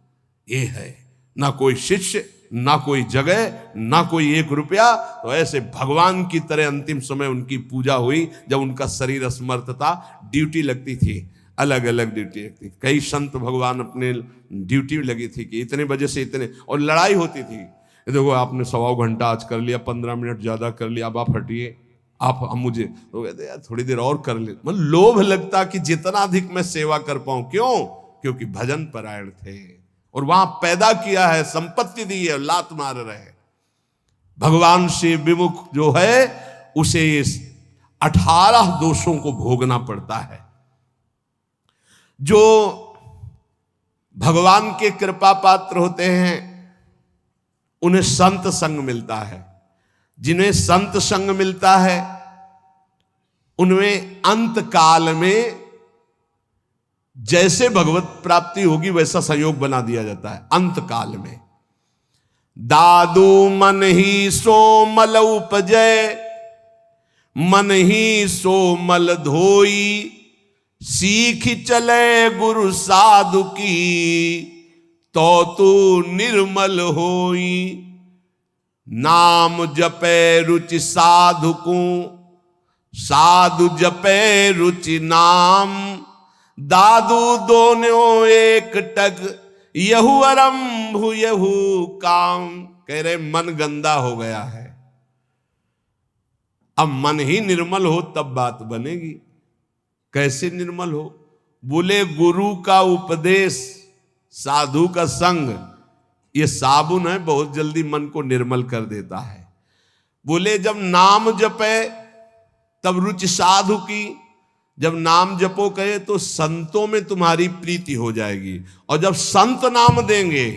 ये है ना कोई शिष्य, ना कोई जगह, ना कोई 1 रुपया, तो ऐसे भगवान की तरह अंतिम समय उनकी पूजा हुई। जब उनका शरीर असमर्थ था, ड्यूटी लगती थी, अलग अलग ड्यूटी लगती थी। कई संत भगवान अपने ड्यूटी लगी थी कि इतने बजे से इतने, और लड़ाई होती थी। देखो आपने 1.25 घंटा आज कर लिया, 15 मिनट ज्यादा कर लिया, अब आप हटिए, आप हम मुझे, तो कहते यार थोड़ी देर और कर ले। मतलब लोभ लगता कि जितना अधिक मैं सेवा कर पाऊं। क्यों? क्योंकि भजन परायण थे और वहां पैदा किया है, संपत्ति दी है, लात मार रहे। भगवान से विमुख जो है उसे 18 दोषों को भोगना पड़ता है। जो भगवान के कृपा पात्र होते हैं उन्हें संत संग मिलता है। जिन्हें संत संग मिलता है उनमें अंत काल में जैसे भगवत प्राप्ति होगी वैसा संयोग बना दिया जाता है। अंत काल में दादू मन ही सो मल उपजय, मन ही सो मल धोई, सीख चले गुरु साधु की, तो तू निर्मल होई। नाम जपे रुचि साधु को, साधु जपे रुचि नाम, दादू दोनों एक टक, यहू आरंभ यहू काम। कह रहे मन गंदा हो गया है, अब मन ही निर्मल हो तब बात बनेगी। कैसे निर्मल हो? बोले गुरु का उपदेश, साधु का संग, ये साबुन है, बहुत जल्दी मन को निर्मल कर देता है। बोले जब नाम जपे तब रुचि साधु की, जब नाम जपो कहे तो संतों में तुम्हारी प्रीति हो जाएगी, और जब संत नाम देंगे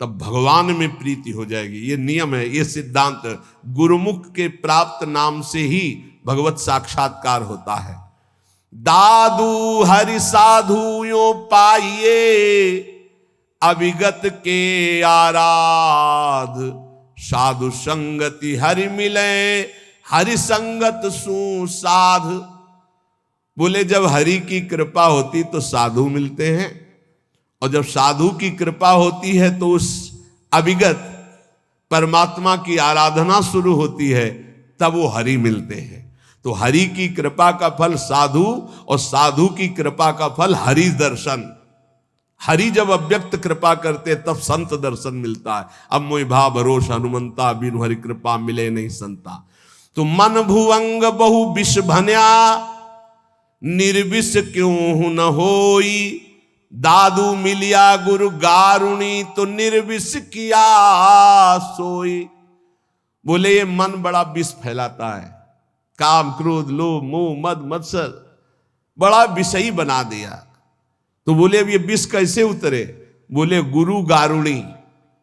तब भगवान में प्रीति हो जाएगी। ये नियम है, ये सिद्धांत। गुरुमुख के प्राप्त नाम से ही भगवत साक्षात्कार होता है। दादू हरि साधु यो पाइए, अविगत के आराध। साधु संगति हरि मिले, हरि संगत सुसाध। बोले जब हरि की कृपा होती तो साधु मिलते हैं, और जब साधु की कृपा होती है तो उस अविगत परमात्मा की आराधना शुरू होती है, तब वो हरि मिलते हैं। तो हरि की कृपा का फल साधु, और साधु की कृपा का फल हरि दर्शन। हरि जब अव्यक्त कृपा करते तब संत दर्शन मिलता है। अब मोहि भा भरोस हनुमंता, बिनु हरि कृपा मिले नहीं संता। तो मन भुवंग बहु विष भन्या, निर्विष क्यों न होई। दादू मिलिया गुरु गारुणी, तो निर्विष किया सोई। बोले ये मन बड़ा विष फैलाता है, काम क्रोध लोभ मोह मद मत्सर बड़ा विषयी बना दिया। तो बोले अब ये विष कैसे उतरे। बोले गुरु गारुणी,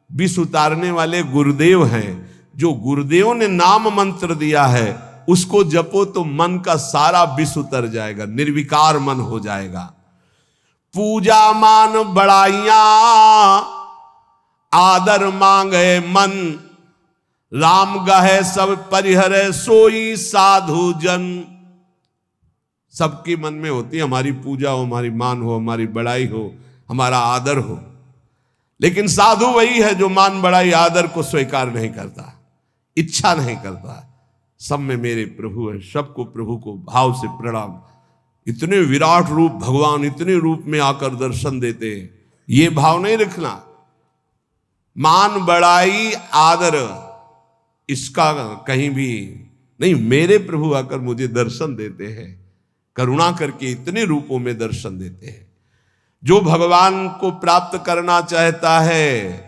विष उतारने वाले गुरुदेव हैं। जो गुरुदेव ने नाम मंत्र दिया है उसको जपो तो मन का सारा विष उतर जाएगा, निर्विकार मन हो जाएगा। पूजा मान बड़ाइया, आदर मांगे मन। राम गहे सब परिहरे, सोई साधु जन। सबके मन में होती है हमारी पूजा हो, हमारी मान हो, हमारी बड़ाई हो, हमारा आदर हो। लेकिन साधु वही है जो मान बड़ाई आदर को स्वीकार नहीं करता, इच्छा नहीं करता। सब में मेरे प्रभु है, सबको प्रभु को भाव से प्रणाम। इतने विराट रूप भगवान इतने रूप में आकर दर्शन देते हैं, ये भाव नहीं रखना। मान बड़ाई आदर इसका कहीं भी नहीं। मेरे प्रभु आकर मुझे दर्शन देते हैं, करुणा करके इतने रूपों में दर्शन देते हैं। जो भगवान को प्राप्त करना चाहता है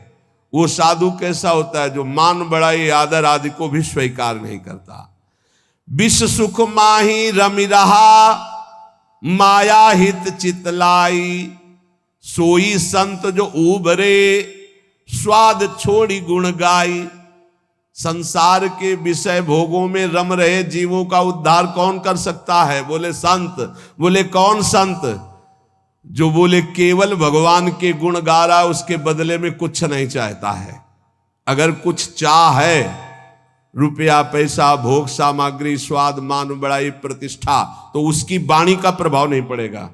वो साधु कैसा होता है, जो मान बड़ाई आदर आदि को भी स्वीकार नहीं करता। विष सुख माही रमि रहा, माया हित चितलाई। सोई संत जो उबरे, स्वाद छोड़ी गुण गाई। संसार के विषय भोगों में रम रहे जीवों का उद्धार कौन कर सकता है। बोले संत। बोले कौन संत। जो बोले केवल भगवान के गुण गा रहा, उसके बदले में कुछ नहीं चाहता है। अगर कुछ चाह है, रुपया पैसा भोग सामग्री स्वाद मान बड़ाई प्रतिष्ठा, तो उसकी वाणी का प्रभाव नहीं पड़ेगा।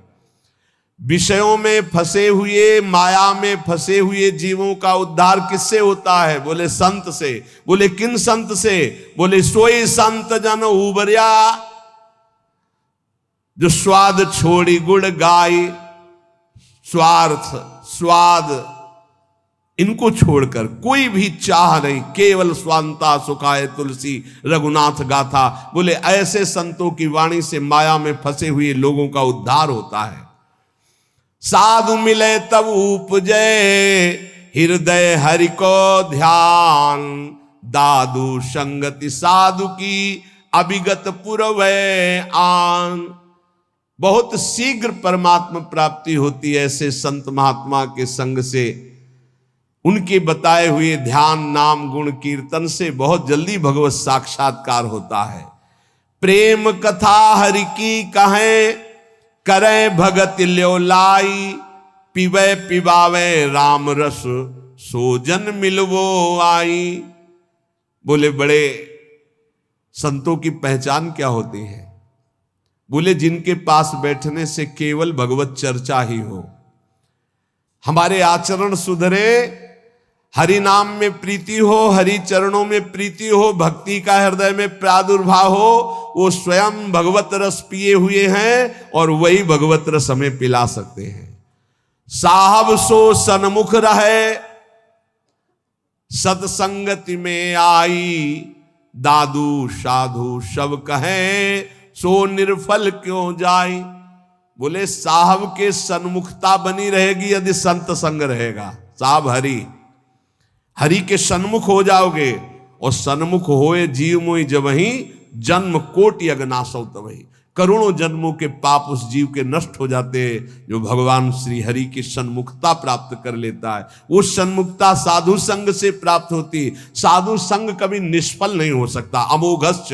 विषयों में फंसे हुए, माया में फंसे हुए जीवों का उद्धार किससे होता है। बोले संत से। बोले किन संत से। बोले सोई संत जन उबरिया, जो स्वाद छोड़ी गुण गाई। स्वार्थ स्वाद इनको छोड़कर कोई भी चाह नहीं, केवल स्वांता सुखाए तुलसी रघुनाथ गाथा। बोले ऐसे संतों की वाणी से माया में फंसे हुए लोगों का उद्धार होता है। साधु मिले तब उपजे, हृदय हरि को ध्यान। दादू संगति साधु की, अभिगत पुरवै आन। बहुत शीघ्र परमात्मा प्राप्ति होती है ऐसे संत महात्मा के संग से। उनके बताए हुए ध्यान नाम गुण कीर्तन से बहुत जल्दी भगवत साक्षात्कार होता है। प्रेम कथा हरि की कहें, करे भगत ल्यो लाई। पिबे पिबावे राम रस, सोजन मिलवो आई। बोले बड़े संतों की पहचान क्या होती है। बोले जिनके पास बैठने से केवल भगवत चर्चा ही हो, हमारे आचरण सुधरे, हरि नाम में प्रीति हो, हरि चरणों में प्रीति हो, भक्ति का हृदय में प्रादुर्भाव हो। वो स्वयं भगवत रस पिए हुए हैं और वही भगवत रस हमें पिला सकते हैं। साहब सो सन्मुख रहे, सत्संगति में आई। दादू साधु सब कहें, सो निर्फल क्यों जाई। बोले साहब के सन्मुखता बनी रहेगी यदि संत संग रहेगा। साहब हरि, हरि के सन्मुख हो जाओगे, और सन्मुख होए जीव मोहि जब ही, जन्म कोटि अगनासौ तबहि। करोड़ों जन्मों के पाप उस जीव के नष्ट हो जाते हैं जो भगवान श्री हरि की सन्मुखता प्राप्त कर लेता है। वो सन्मुखता साधु संग से प्राप्त होती। साधु संग कभी निष्फल नहीं हो सकता। अमोघश्च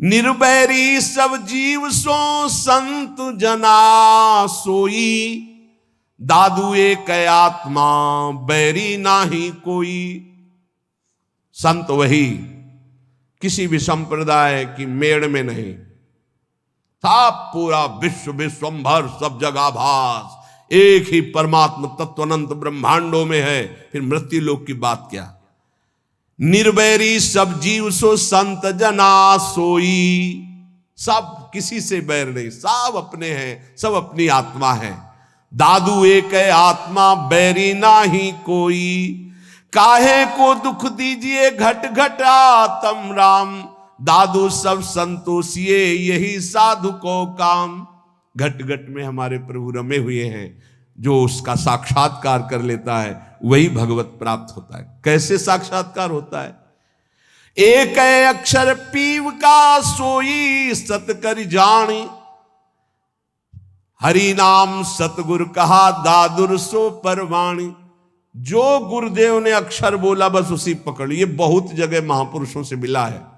निर्बैरी सब जीव सो संत जना सोई, दादू एक आत्मा बैरी नाही कोई। संत वही, किसी भी संप्रदाय की मेड़ में नहीं, सब पूरा विश्व विश्वंभर सब जगह भास, एक ही परमात्मा तत्व अनंत ब्रह्मांडों में है। फिर मृत्यु लोक की बात क्या। निर्वैरी सब जीव सो संत जना सोई, सब किसी से बैर नहीं, सब अपने हैं, सब अपनी आत्मा है। दादू एक है आत्मा बैरी नाही कोई, काहे को दुख दीजिए घट घट आत्म राम, दादू सब संतोषिए यही साधु को काम। घट घट में हमारे प्रभु रमे हुए हैं, जो उसका साक्षात्कार कर लेता है वही भगवत प्राप्त होता है। कैसे साक्षात्कार होता है। एक है अक्षर पीव का सोई, सत कर जानी, हरि नाम सतगुरु कहा दादुर सो परवाणी। जो गुरुदेव ने अक्षर बोला बस उसी पकड़। ये बहुत जगह महापुरुषों से मिला है।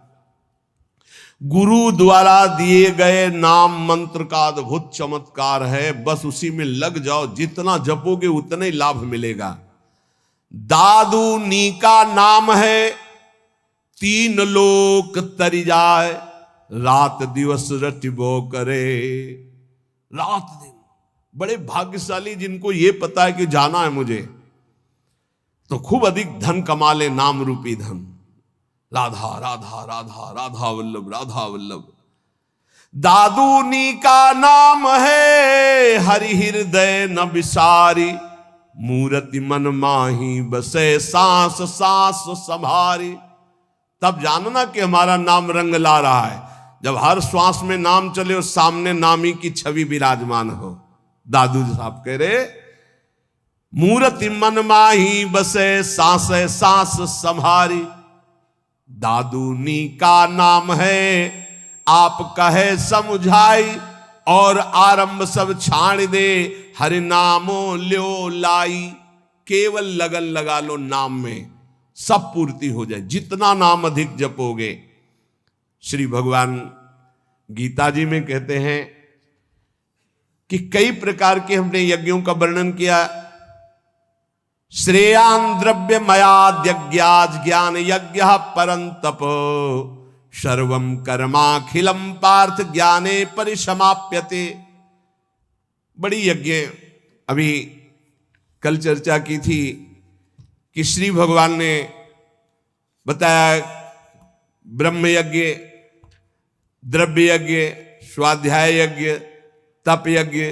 गुरु द्वारा दिए गए नाम मंत्र का अद्भुत चमत्कार है, बस उसी में लग जाओ, जितना जपोगे उतना ही लाभ मिलेगा। दादू नी का नाम है, तीन लोक तरी जाए, रात दिवस रटिबो करे। रात दिन बड़े भाग्यशाली जिनको ये पता है कि जाना है मुझे, तो खूब अधिक धन कमा ले, नाम रूपी धन। राधा राधा राधा राधा वल्लभ राधा वल्लभ। दादूनी का नाम है, हरि हृदय न विसारी, मूर्ति मन माही बसे सांस सांस संभारी। तब जानना कि हमारा नाम रंग ला रहा है, जब हर श्वास में नाम चले और सामने नामी की छवि विराजमान हो। दादू साहब कह रहे, मूर्ति मन माही बसे सांस सांस संभारी। दादूनी का नाम है, आप कहे समुझाई, और आरंभ सब छाण दे, हरि नामो ल्यो लाई। केवल लगन लगा लो नाम में, सब पूर्ति हो जाए। जितना नाम अधिक जपोगे। श्री भगवान गीता जी में कहते हैं कि कई प्रकार के हमने यज्ञों का वर्णन किया। श्रेयान द्रव्य मयाद्यज्ञाज ज्ञान यज्ञ परंतप, सर्वम कर्माखिलम पार्थ ज्ञाने परिसमाप्यते। बड़ी यज्ञ अभी कल चर्चा की थी कि श्री भगवान ने बताया ब्रह्म यज्ञ, द्रव्य यज्ञ, स्वाध्याय यज्ञ, तप यज्ञ,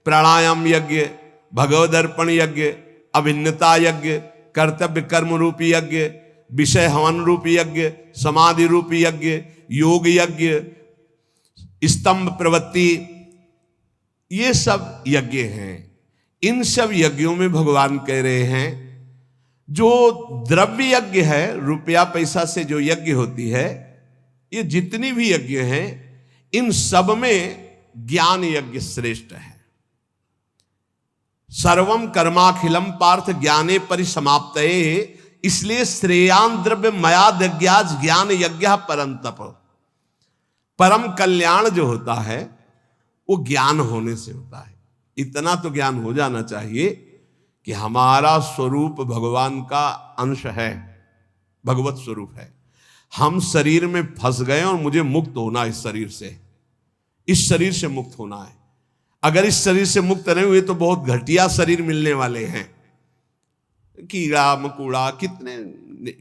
प्राणायाम यज्ञ, भगवदर्पण यज्ञ, अभिन्नता यज्ञ, कर्तव्य कर्म रूपी यज्ञ, विषय हवन रूपी यज्ञ, समाधि रूपी यज्ञ, योग यज्ञ, स्तंभ प्रवृत्ति, ये सब यज्ञ हैं। इन सब यज्ञों में भगवान कह रहे हैं, जो द्रव्य यज्ञ है, रुपया पैसा से जो यज्ञ होती है, ये जितनी भी यज्ञ हैं, इन सब में ज्ञान यज्ञ श्रेष्ठ है। सर्वम कर्माखिलम पार्थ ज्ञाने परिसमाप्तये, इसलिए श्रेयान द्रव्य मयाद्यज्ञाज ज्ञान यज्ञ परंतप। परम कल्याण जो होता है वो ज्ञान होने से होता है। इतना तो ज्ञान हो जाना चाहिए कि हमारा स्वरूप भगवान का अंश है, भगवत स्वरूप है। हम शरीर में फंस गए और मुझे मुक्त होना, इस शरीर से, इस शरीर से मुक्त होना है। अगर इस शरीर से मुक्त नहीं हुए तो बहुत घटिया शरीर मिलने वाले हैं। कीड़ा मकोड़ा कितने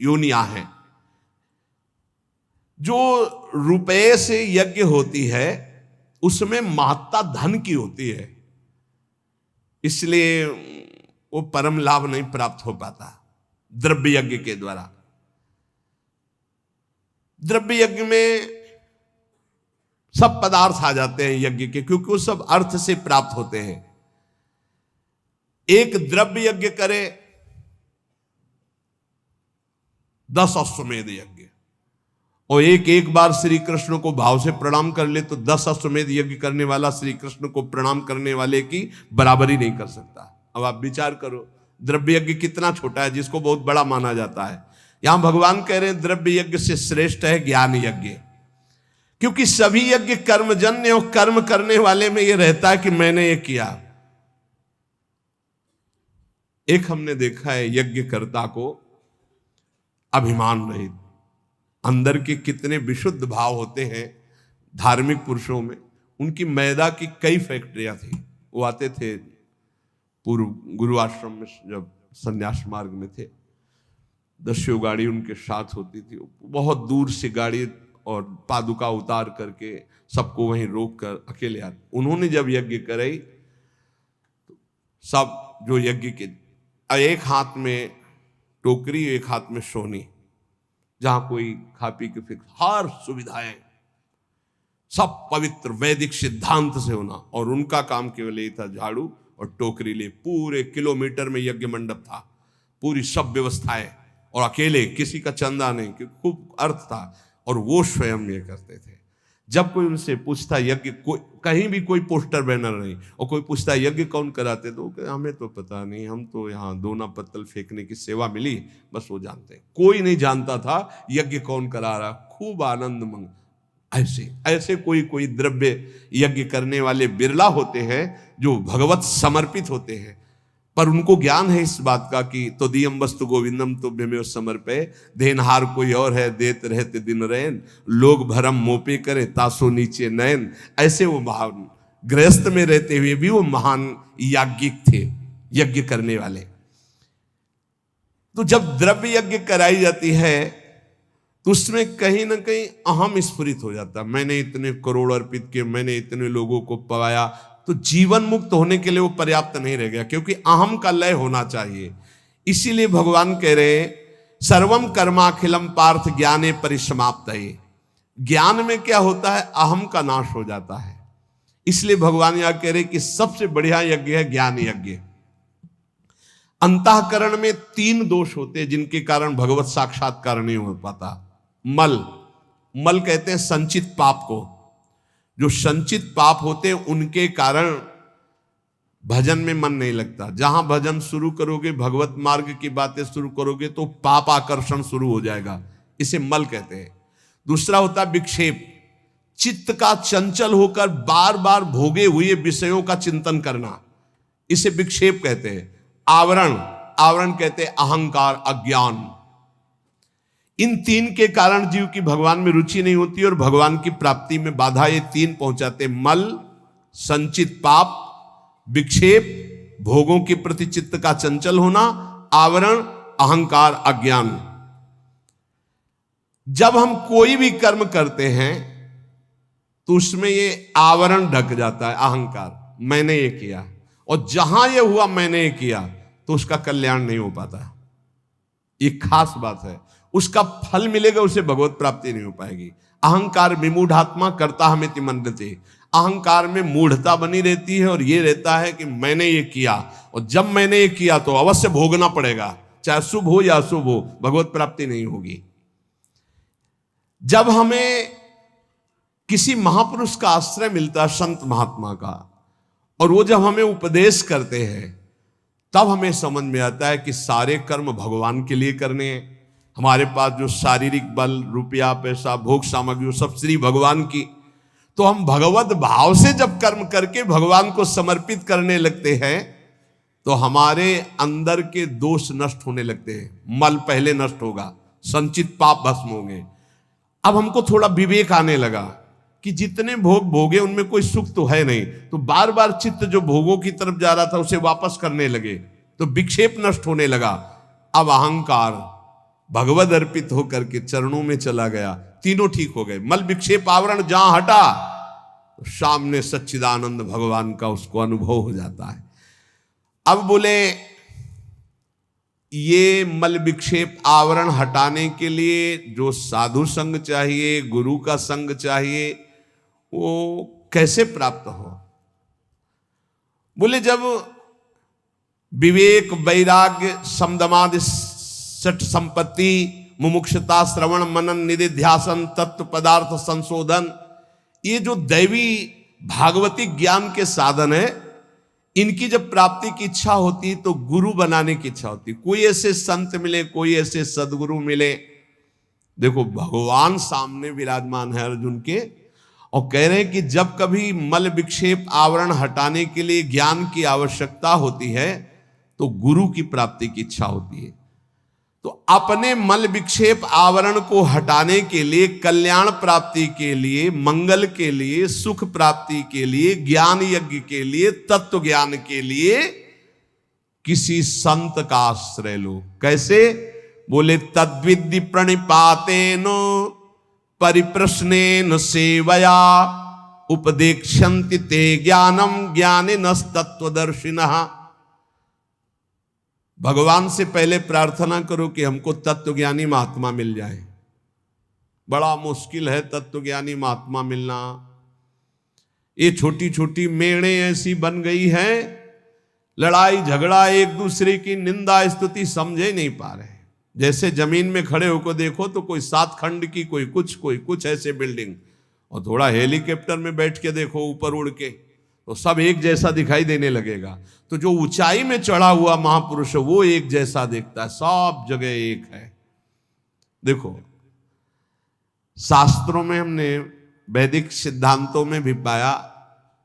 योनियां हैं। जो रुपए से यज्ञ होती है उसमें महत्ता धन की होती है, इसलिए वो परम लाभ नहीं प्राप्त हो पाता द्रव्य यज्ञ के द्वारा। द्रव्य यज्ञ में सब पदार्थ आ जाते हैं यज्ञ के, क्योंकि वो सब अर्थ से प्राप्त होते हैं। एक द्रव्य यज्ञ करे 10 अश्वमेध यज्ञ, और एक बार श्री कृष्ण को भाव से प्रणाम कर ले तो 10 अश्वमेध यज्ञ करने वाला श्री कृष्ण को प्रणाम करने वाले की बराबरी नहीं कर सकता। अब आप विचार करो, द्रव्य यज्ञ कितना छोटा है जिसको बहुत बड़ा माना जाता है। यहां भगवान कह रहे हैं द्रव्य यज्ञ से श्रेष्ठ है ज्ञान यज्ञ। क्योंकि सभी यज्ञ कर्मजन्य और कर्म करने वाले में यह रहता है कि मैंने ये किया। एक हमने देखा है यज्ञकर्ता को अभिमान रहित, अंदर के कितने विशुद्ध भाव होते हैं धार्मिक पुरुषों में। उनकी मैदा की कई फैक्ट्रियां थी। वो आते थे पूर्व गुरु आश्रम में, जब संन्यास मार्ग में थे, 10 गाड़ी उनके साथ होती थी। बहुत दूर से गाड़ी और पादुका उतार करके सबको वहीं रोक कर अकेले आते। उन्होंने जब यज्ञ कराई तो सब जो यज्ञ के, एक हाथ में टोकरी, एक हाथ में सोनी, जहां कोई खा पी के फिर हर सुविधाएं सब पवित्र वैदिक सिद्धांत से होना। और उनका काम केवल यही था, झाड़ू और टोकरी ले। पूरे किलोमीटर में यज्ञ मंडप था, पूरी सब व्यवस्थाएं, और अकेले, किसी का चंदा नहीं, क्योंकि खूब अर्थ था। और वो स्वयं ये करते थे। जब कोई उनसे पूछता यज्ञ, कहीं भी कोई पोस्टर बैनर नहीं, और कोई पूछता यज्ञ कौन कराते, तो हमें तो पता नहीं, हम तो यहाँ दोना पत्तल फेंकने की सेवा मिली, बस वो जानते हैं। कोई नहीं जानता था यज्ञ कौन करा रहा। खूब आनंद मंग ऐसे कोई द्रव्य यज्ञ करने वाले बिरला होते हैं जो भगवत समर्पित होते हैं, पर उनको ज्ञान है इस बात का कि तो दियम वस्तु गोविंदम तो में समर्पे, देनहार कोई और है, देत रहते दिन रैन, लोग भरम मोपे करे तासो नीचे नयन। ऐसे वो महान गृहस्थ में रहते हुए भी वो महान याज्ञिक थे, यज्ञ करने वाले। तो जब द्रव्य यज्ञ कराई जाती है तो उसमें कहीं ना कहीं अहम स्फुरित हो जाता। मैंने इतने करोड़ अर्पित किए, मैंने इतने लोगों को पवाया, तो जीवन मुक्त होने के लिए वो पर्याप्त नहीं रह गया, क्योंकि अहम का लय होना चाहिए। इसीलिए भगवान कह रहे हैं सर्वम कर्माखिलम पार्थ ज्ञाने परिसमाप्त है। ज्ञान में क्या होता है, अहम का नाश हो जाता है। इसलिए भगवान यहां कह रहे कि सबसे बढ़िया यज्ञ है ज्ञान यज्ञ। अंतःकरण में 3 दोष होते हैं जिनके कारण भगवत साक्षात्कार नहीं हो पाता। मल कहते हैं संचित पाप को। जो संचित पाप होते हैं उनके कारण भजन में मन नहीं लगता। जहां भजन शुरू करोगे, भगवत मार्ग की बातें शुरू करोगे, तो पाप आकर्षण शुरू हो जाएगा। इसे मल कहते हैं। दूसरा होता है विक्षेप, चित्त का चंचल होकर बार बार भोगे हुए विषयों का चिंतन करना, इसे विक्षेप कहते हैं। आवरण कहते हैं अहंकार, अज्ञान। इन 3 के कारण जीव की भगवान में रुचि नहीं होती और भगवान की प्राप्ति में बाधा ये 3 पहुंचाते। मल, संचित पाप, विक्षेप, भोगों के प्रति चित्त का चंचल होना, आवरण, अहंकार, अज्ञान। जब हम कोई भी कर्म करते हैं तो उसमें ये आवरण ढक जाता है, अहंकार, मैंने ये किया। और जहां ये हुआ मैंने ये किया, तो उसका कल्याण नहीं हो पाता। ये खास बात है। उसका फल मिलेगा, उसे भगवत प्राप्ति नहीं हो पाएगी। अहंकार विमूढ़ात्मा करता हमें मंदते। अहंकार में मूढ़ता बनी रहती है और ये रहता है कि मैंने ये किया, और जब मैंने ये किया तो अवश्य भोगना पड़ेगा, चाहे शुभ हो या अशुभ हो, भगवत प्राप्ति नहीं होगी। जब हमें किसी महापुरुष का आश्रय मिलता है, संत महात्मा का, और वो जब हमें उपदेश करते हैं, तब हमें समझ में आता है कि सारे कर्म भगवान के लिए करने हैं। हमारे पास जो शारीरिक बल, रुपया, पैसा, भोग सामग्री, सब श्री भगवान की, तो हम भगवत भाव से जब कर्म करके भगवान को समर्पित करने लगते हैं तो हमारे अंदर के दोष नष्ट होने लगते हैं। मल पहले नष्ट होगा, संचित पाप भस्म होंगे। अब हमको थोड़ा विवेक आने लगा कि जितने भोग भोगे उनमें कोई सुख तो है नहीं, तो बार बार चित्त जो भोगों की तरफ जा रहा था उसे वापस करने लगे, तो विक्षेप नष्ट होने लगा। अब अहंकार भगवद अर्पित होकर के चरणों में चला गया, तीनों ठीक हो गए। मल, विक्षेप, आवरण जहां हटा तो सामने सच्चिदानंद भगवान का उसको अनुभव हो जाता है। अब बोले ये मल, विक्षेप, आवरण हटाने के लिए जो साधु संग चाहिए, गुरु का संग चाहिए, वो कैसे प्राप्त हो? बोले जब विवेक, वैराग्य, समदमादि, सठ संपत्ति, मुमुक्षता, श्रवण, मनन, निधिध्यासन, तत्व पदार्थ संशोधन, ये जो दैवी भागवती ज्ञान के साधन है, इनकी जब प्राप्ति की इच्छा होती तो गुरु बनाने की इच्छा होती। कोई ऐसे संत मिले, कोई ऐसे सदगुरु मिले। देखो भगवान सामने विराजमान है अर्जुन के, और कह रहे हैं कि जब कभी मल विक्षेप आवरण हटाने के लिए ज्ञान की आवश्यकता होती है तो गुरु की प्राप्ति की इच्छा होती है। तो अपने मल विक्षेप आवरण को हटाने के लिए, कल्याण प्राप्ति के लिए, मंगल के लिए, सुख प्राप्ति के लिए, ज्ञान यज्ञ के लिए, तत्व ज्ञान के लिए किसी संत का आश्रय लो। कैसे? बोले तद्विद्धि प्रणिपातेन परिप्रश्नेन सेवया उपदेक्षन्ति ते ज्ञानम ज्ञानिनस्तत्वदर्शिनः। भगवान से पहले प्रार्थना करो कि हमको तत्वज्ञानी महात्मा मिल जाए। बड़ा मुश्किल है तत्वज्ञानी महात्मा मिलना। ये छोटी छोटी मेड़े ऐसी बन गई हैं, लड़ाई झगड़ा, एक दूसरे की निंदा स्तुति समझे नहीं पा रहे। जैसे जमीन में खड़े होकर देखो तो कोई 7 खंड की, कोई कुछ ऐसे बिल्डिंग, और थोड़ा हेलीकॉप्टर में बैठ के देखो ऊपर उड़ के तो सब एक जैसा दिखाई देने लगेगा। तो जो ऊंचाई में चढ़ा हुआ महापुरुष है वो एक जैसा दिखता है, सब जगह एक है। देखो शास्त्रों में हमने वैदिक सिद्धांतों में भी पाया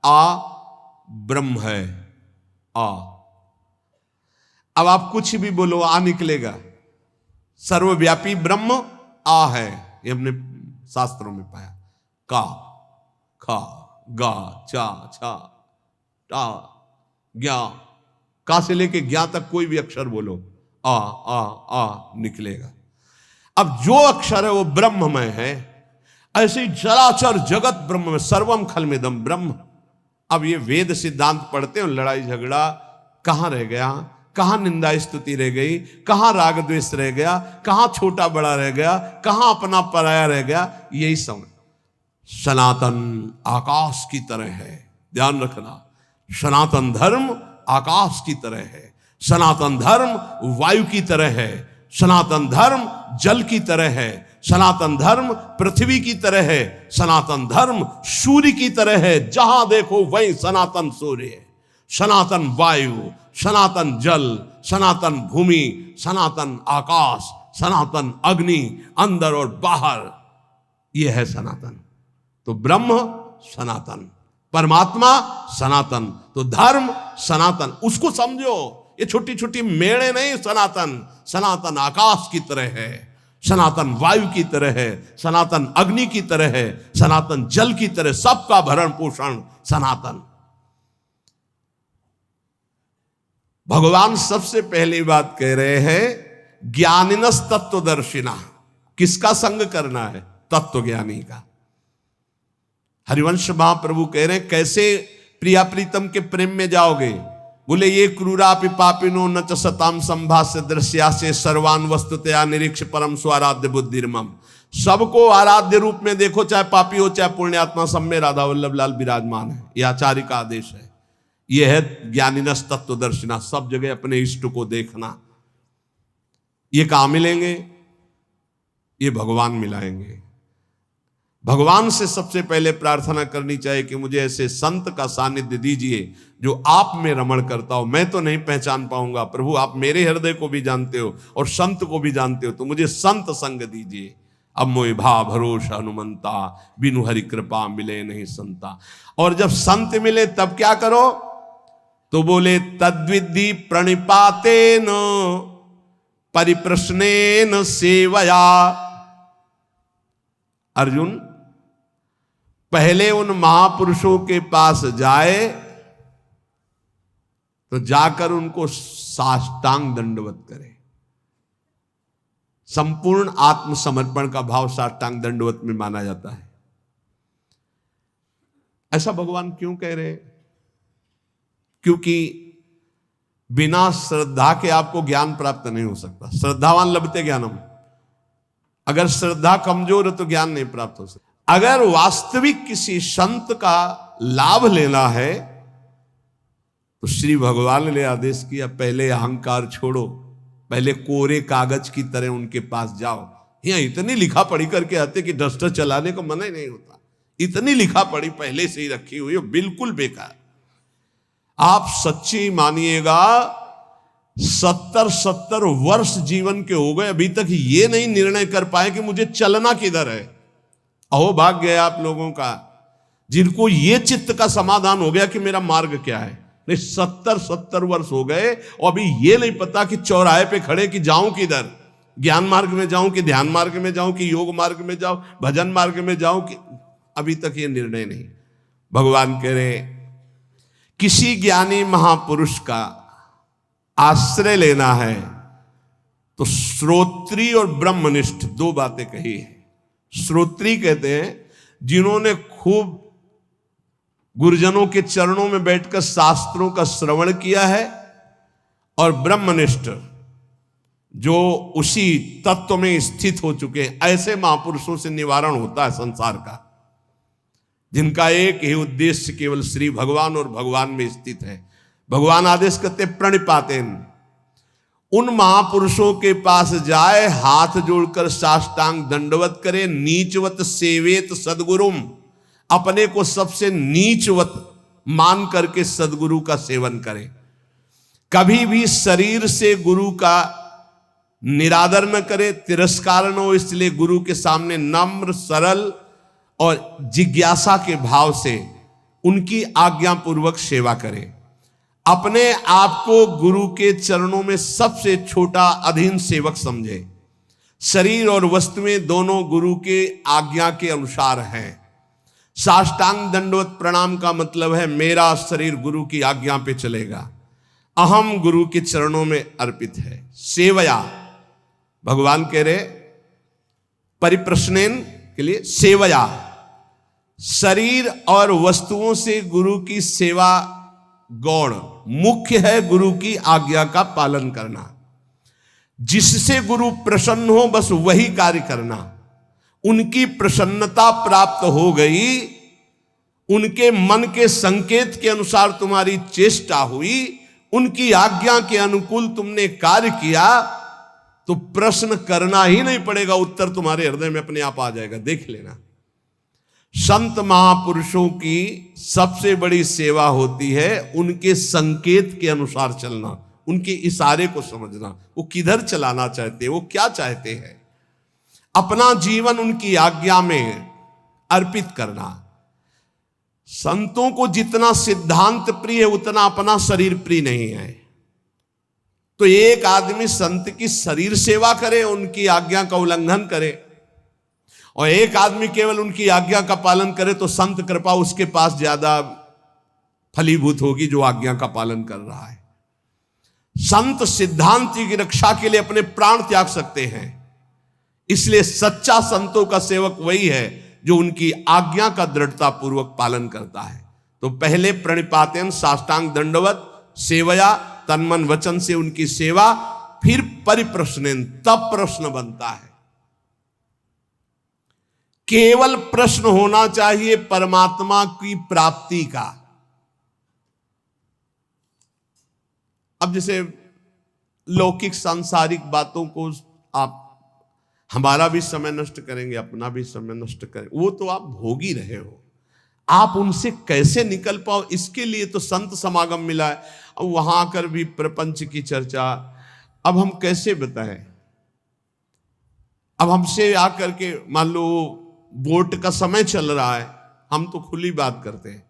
आ ब्रह्म है। आ, अब आप कुछ भी बोलो आ निकलेगा। सर्वव्यापी ब्रह्म आ है, ये हमने शास्त्रों में पाया। का, खा, गा, चा, छा, टा, ज्ञा, का से लेके ज्ञा तक कोई भी अक्षर बोलो आ निकलेगा। अब जो अक्षर है वो ब्रह्ममय है। ऐसे ही चराचर जगत ब्रह्म में, सर्वम खलमिदम ब्रह्म। अब ये वेद सिद्धांत पढ़ते हैं, लड़ाई झगड़ा कहां रह गया, कहां निंदा स्तुति रह गई, कहां राग द्वेष रह गया, कहां छोटा बड़ा रह गया, कहां अपना पराया रह गया। यही समझ। सनातन आकाश की तरह है, ध्यान रखना। सनातन धर्म आकाश की तरह है, सनातन धर्म वायु की तरह है, सनातन धर्म जल की तरह है, सनातन धर्म पृथ्वी की तरह है, सनातन धर्म सूर्य की तरह है। जहां देखो वहीं सनातन सूर्य है, सनातन वायु, सनातन जल, सनातन भूमि, सनातन आकाश, सनातन अग्नि, अंदर और बाहर, यह है सनातन। तो ब्रह्म सनातन, परमात्मा सनातन, तो धर्म सनातन। उसको समझो, ये छोटी छोटी मेड़े नहीं। सनातन, सनातन आकाश की तरह है, सनातन वायु की तरह है, सनातन अग्नि की तरह है, सनातन जल की तरह, सबका भरण पोषण सनातन। भगवान सबसे पहली बात कह रहे हैं ज्ञानिनस तत्वदर्शिना। किसका संग करना है? तत्वज्ञानी का। हरिवंश महाप्रभु कह रहे हैं कैसे प्रिया प्रीतम के प्रेम में जाओगे? बोले ये क्रूरापि पापिनो न च सताम संभाष्य दृश्यासे सर्वान वस्तुतया निरीक्ष परम स्वाराध्य बुद्धिर्मम। सबको आराध्य रूप में देखो, चाहे पापी हो चाहे पुण्यात्मा, सब में राधा वल्लभ लाल विराजमान है। यह आचार्य का आदेश है। यह है ज्ञानिनस तत्वदर्शिना, सब जगह अपने इष्ट को देखना। ये कहां मिलेंगे? ये भगवान मिलाएंगे। भगवान से सबसे पहले प्रार्थना करनी चाहिए कि मुझे ऐसे संत का सानिध्य दीजिए जो आप में रमण करता हो। मैं तो नहीं पहचान पाऊंगा प्रभु, आप मेरे हृदय को भी जानते हो और संत को भी जानते हो, तो मुझे संत संग दीजिए। अब मोहि भा भरोसा हनुमंता, बिनु हरि कृपा मिले नहीं संता। और जब संत मिले तब क्या करो? तो बोले तद्विद्धि प्रणिपातेन परिप्रश्नेन सेवया। अर्जुन पहले उन महापुरुषों के पास जाए तो जाकर उनको साष्टांग दंडवत करे। संपूर्ण आत्मसमर्पण का भाव साष्टांग दंडवत में माना जाता है। ऐसा भगवान क्यों कह रहे? क्योंकि बिना श्रद्धा के आपको ज्ञान प्राप्त नहीं हो सकता। श्रद्धावान लभते ज्ञानम। अगर श्रद्धा कमजोर है तो ज्ञान नहीं प्राप्त हो सकता। अगर वास्तविक किसी संत का लाभ लेना है तो श्री भगवान ने आदेश किया, पहले अहंकार छोड़ो, पहले कोरे कागज की तरह उनके पास जाओ। यहां इतनी लिखा पढ़ी करके आते कि डस्टर चलाने को मना ही नहीं होता। इतनी लिखा पढ़ी पहले से ही रखी हुई है, बिल्कुल बेकार। आप सच्ची मानिएगा 70 वर्ष जीवन के हो गए, अभी तक ये नहीं निर्णय कर पाए कि मुझे चलना किधर है। अहो भाग्य है आप लोगों का। जिनको ये चित्त का समाधान हो गया कि मेरा मार्ग क्या है। नहीं, 70 वर्ष हो गए और अभी ये नहीं पता कि चौराहे पे खड़े कि जाऊं किधर, ज्ञान मार्ग में जाऊं कि ध्यान मार्ग में जाऊं कि योग मार्ग में जाऊं, भजन मार्ग में जाऊं कि, अभी तक ये निर्णय नहीं। भगवान कह रहे किसी ज्ञानी महापुरुष का आश्रय लेना है तो श्रोत्री और ब्रह्मनिष्ठ दो बातें कही है। श्रोत्री कहते हैं जिन्होंने खूब गुरुजनों के चरणों में बैठकर शास्त्रों का श्रवण किया है, और ब्रह्मनिष्ठ जो उसी तत्व में स्थित हो चुके हैं। ऐसे महापुरुषों से निवारण होता है संसार का, जिनका एक ही उद्देश्य केवल श्री भगवान और भगवान में स्थित है। भगवान आदेश करते प्रणिपातेन, उन महापुरुषों के पास जाए, हाथ जोड़कर साष्टांग दंडवत करे, नीचवत सेवेत सदगुरुम, अपने को सबसे नीचवत मान करके सदगुरु का सेवन करे। कभी भी शरीर से गुरु का निरादर न करे, तिरस्कार न हो, इसलिए गुरु के सामने नम्र सरल और जिज्ञासा के भाव से उनकी आज्ञा पूर्वक सेवा करे। अपने आप को गुरु के चरणों में सबसे छोटा अधीन सेवक समझे। शरीर और वस्तुएं दोनों गुरु के आज्ञा के अनुसार हैं। साष्टांग दंडवत प्रणाम का मतलब है मेरा शरीर गुरु की आज्ञा पे चलेगा, अहम गुरु के चरणों में अर्पित है। सेवया, भगवान कह रहे परिप्रश्नेन के लिए सेवया, शरीर और वस्तुओं से गुरु की सेवा गौण, मुख्य है गुरु की आज्ञा का पालन करना। जिससे गुरु प्रसन्न हो बस वही कार्य करना। उनकी प्रसन्नता प्राप्त हो गई, उनके मन के संकेत के अनुसार तुम्हारी चेष्टा हुई, उनकी आज्ञा के अनुकूल तुमने कार्य किया, तो प्रश्न करना ही नहीं पड़ेगा, उत्तर तुम्हारे हृदय में अपने आप आ जाएगा। देख लेना, संत महापुरुषों की सबसे बड़ी सेवा होती है उनके संकेत के अनुसार चलना, उनके इशारे को समझना, वो किधर चलाना चाहते हैं, वो क्या चाहते हैं, अपना जीवन उनकी आज्ञा में अर्पित करना। संतों को जितना सिद्धांत प्रिय है उतना अपना शरीर प्रिय नहीं है। तो एक आदमी संत की शरीर सेवा करे, उनकी आज्ञा का उल्लंघन करे, और एक आदमी केवल उनकी आज्ञा का पालन करे, तो संत कृपा उसके पास ज्यादा फलीभूत होगी जो आज्ञा का पालन कर रहा है। संत सिद्धांत की रक्षा के लिए अपने प्राण त्याग सकते हैं, इसलिए सच्चा संतों का सेवक वही है जो उनकी आज्ञा का दृढ़ता पूर्वक पालन करता है। तो पहले प्रणिपातेन साष्टांग दंडवत सेवया, तन मन वचन से उनकी सेवा, फिर परिप्रश्नेन, तब प्रश्न बनता है। केवल प्रश्न होना चाहिए परमात्मा की प्राप्ति का। अब जैसे लौकिक सांसारिक बातों को आप हमारा भी समय नष्ट करेंगे, अपना भी समय नष्ट करेंगे, वो तो आप भोग ही रहे हो। आप उनसे कैसे निकल पाओ, इसके लिए तो संत समागम मिला है। अब वहां आकर भी प्रपंच की चर्चा, अब हम कैसे बताएं। अब हमसे आकर के मान लो वोट का समय चल रहा है, हम तो खुली बात करते हैं,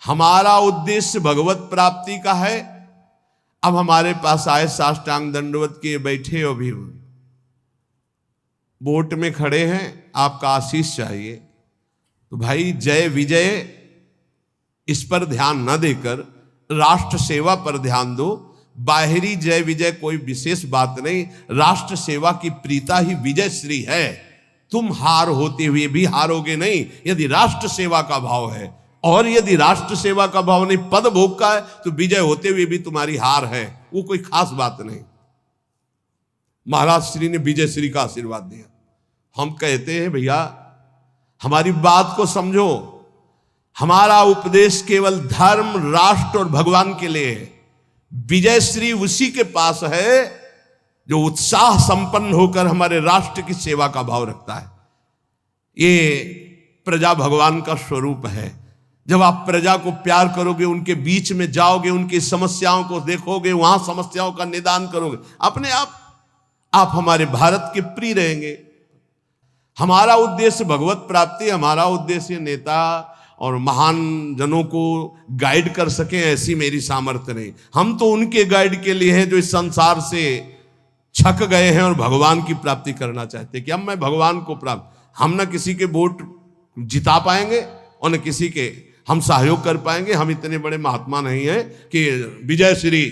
हमारा उद्देश्य भगवत प्राप्ति का है। अब हमारे पास आए साष्टांग दंडवत किए बैठे हो, भी वोट में खड़े हैं, आपका आशीष चाहिए, तो भाई जय विजय इस पर ध्यान न देकर राष्ट्र सेवा पर ध्यान दो। बाहरी जय विजय कोई विशेष बात नहीं, राष्ट्र सेवा की प्रीता ही विजय श्री है। तुम हार होते हुए भी हारोगे नहीं यदि राष्ट्र सेवा का भाव है, और यदि राष्ट्र सेवा का भाव नहीं पद भोग का है तो विजय होते हुए भी तुम्हारी हार है, वो कोई खास बात नहीं। महाराज श्री ने विजय श्री का आशीर्वाद दिया। हम कहते हैं भैया हमारी बात को समझो, हमारा उपदेश केवल धर्म, राष्ट्र और भगवान के लिए है। विजय श्री उसी के पास है जो उत्साह संपन्न होकर हमारे राष्ट्र की सेवा का भाव रखता है। ये प्रजा भगवान का स्वरूप है। जब आप प्रजा को प्यार करोगे, उनके बीच में जाओगे, उनकी समस्याओं को देखोगे, वहां समस्याओं का निदान करोगे, अपने आप हमारे भारत के प्रिय रहेंगे। हमारा उद्देश्य भगवत प्राप्ति, हमारा उद्देश्य नेता और महान जनों को गाइड कर सकें, ऐसी मेरी सामर्थ्य नहीं। हम तो उनके गाइड के लिए हैं जो इस संसार से छक गए हैं और भगवान की प्राप्ति करना चाहते हैं कि अब मैं भगवान को प्राप्त। हम न किसी के वोट जिता पाएंगे और न किसी के हम सहयोग कर पाएंगे। हम इतने बड़े महात्मा नहीं हैं कि विजय श्री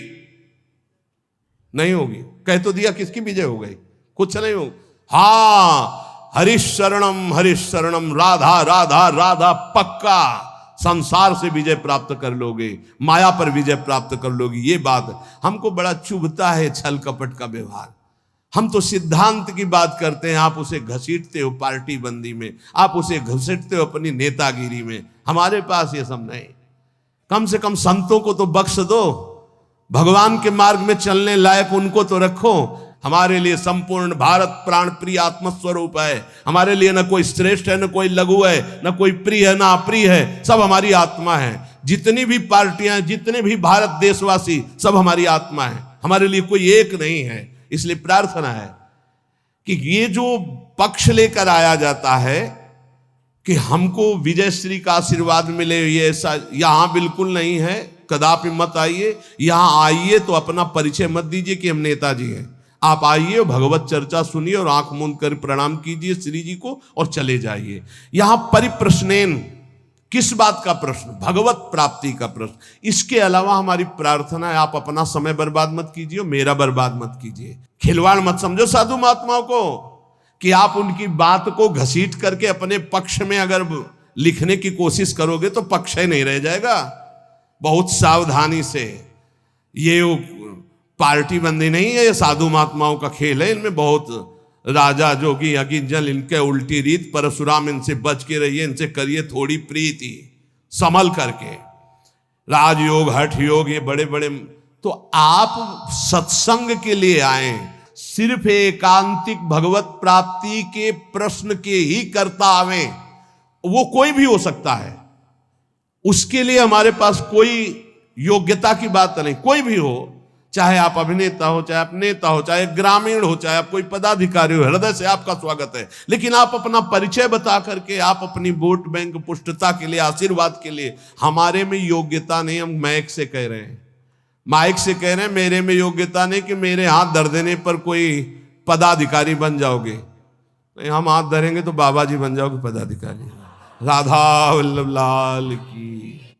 नहीं होगी। कह तो दिया, किसकी विजय हो गई? कुछ नहीं हो। हाँ, हरिश शरणम राधा राधा राधा, पक्का संसार से विजय प्राप्त कर लोगे, माया पर विजय प्राप्त कर लोगे। ये बात हमको बड़ा चुभता है, छल कपट का व्यवहार। हम तो सिद्धांत की बात करते हैं, आप उसे घसीटते हो पार्टी बंदी में, आप उसे घसीटते हो अपनी नेतागिरी में। हमारे पास ये सब नहीं। कम से कम संतों को तो बख्श दो, भगवान के मार्ग में चलने लायक उनको तो रखो। हमारे लिए संपूर्ण भारत प्राण प्रिय आत्मस्वरूप है। हमारे लिए न कोई श्रेष्ठ है, न कोई लघु है, न कोई प्रिय है, न अप्रिय है, सब हमारी आत्मा है। जितनी भी पार्टियां, जितने भी भारत देशवासी, सब हमारी आत्मा है। हमारे लिए कोई एक नहीं है। इसलिए प्रार्थना है कि ये जो पक्ष लेकर आया जाता है कि हमको विजय श्री का आशीर्वाद मिले, ये ऐसा यहां बिल्कुल नहीं है। कदापि मत आइए। यहां आइए तो अपना परिचय मत दीजिए कि हम नेताजी हैं। आप आइए, भगवत चर्चा सुनिए और आंख मूंद कर प्रणाम कीजिए श्री जी को और चले जाइए। यहां परिप्रश्नेन, किस बात का प्रश्न? भगवत प्राप्ति का प्रश्न। इसके अलावा हमारी प्रार्थना है, आप अपना समय बर्बाद मत कीजिए, मेरा बर्बाद मत कीजिए। खिलवाड़ मत समझो साधु महात्माओं को कि आप उनकी बात को घसीट करके अपने पक्ष में अगर लिखने की कोशिश करोगे तो पक्ष ही नहीं रह जाएगा। बहुत सावधानी से। ये पार्टी बंदी नहीं है, ये साधु महात्माओं का खेल है। इनमें बहुत राजा जोगी अगिंजल, इनके उल्टी रीत। परशुराम, इनसे बच के रहिए, इनसे करिए थोड़ी प्रीति, संभल करके। राजयोग, हठ योग, ये बड़े बड़े। तो आप सत्संग के लिए आए, सिर्फ एकांतिक भगवत प्राप्ति के प्रश्न के ही करता आवे। वो कोई भी हो सकता है, उसके लिए हमारे पास कोई योग्यता की बात नहीं। कोई भी हो, चाहे आप अभिनेता हो, चाहे आप नेता हो, चाहे ग्रामीण हो, चाहे आप कोई पदाधिकारी हो, हृदय से आपका स्वागत है। लेकिन आप अपना परिचय बता करके, आप अपनी वोट बैंक पुष्टता के लिए, आशीर्वाद के लिए, हमारे में योग्यता नहीं। हम माइक से कह रहे हैं, माइक से कह रहे हैं, मेरे में योग्यता नहीं कि मेरे हाथ धर देने पर कोई पदाधिकारी बन जाओगे। नहीं, हम हाथ धरेंगे तो बाबा जी बन जाओगे पदाधिकारी। राधा वल्लभ लाल की।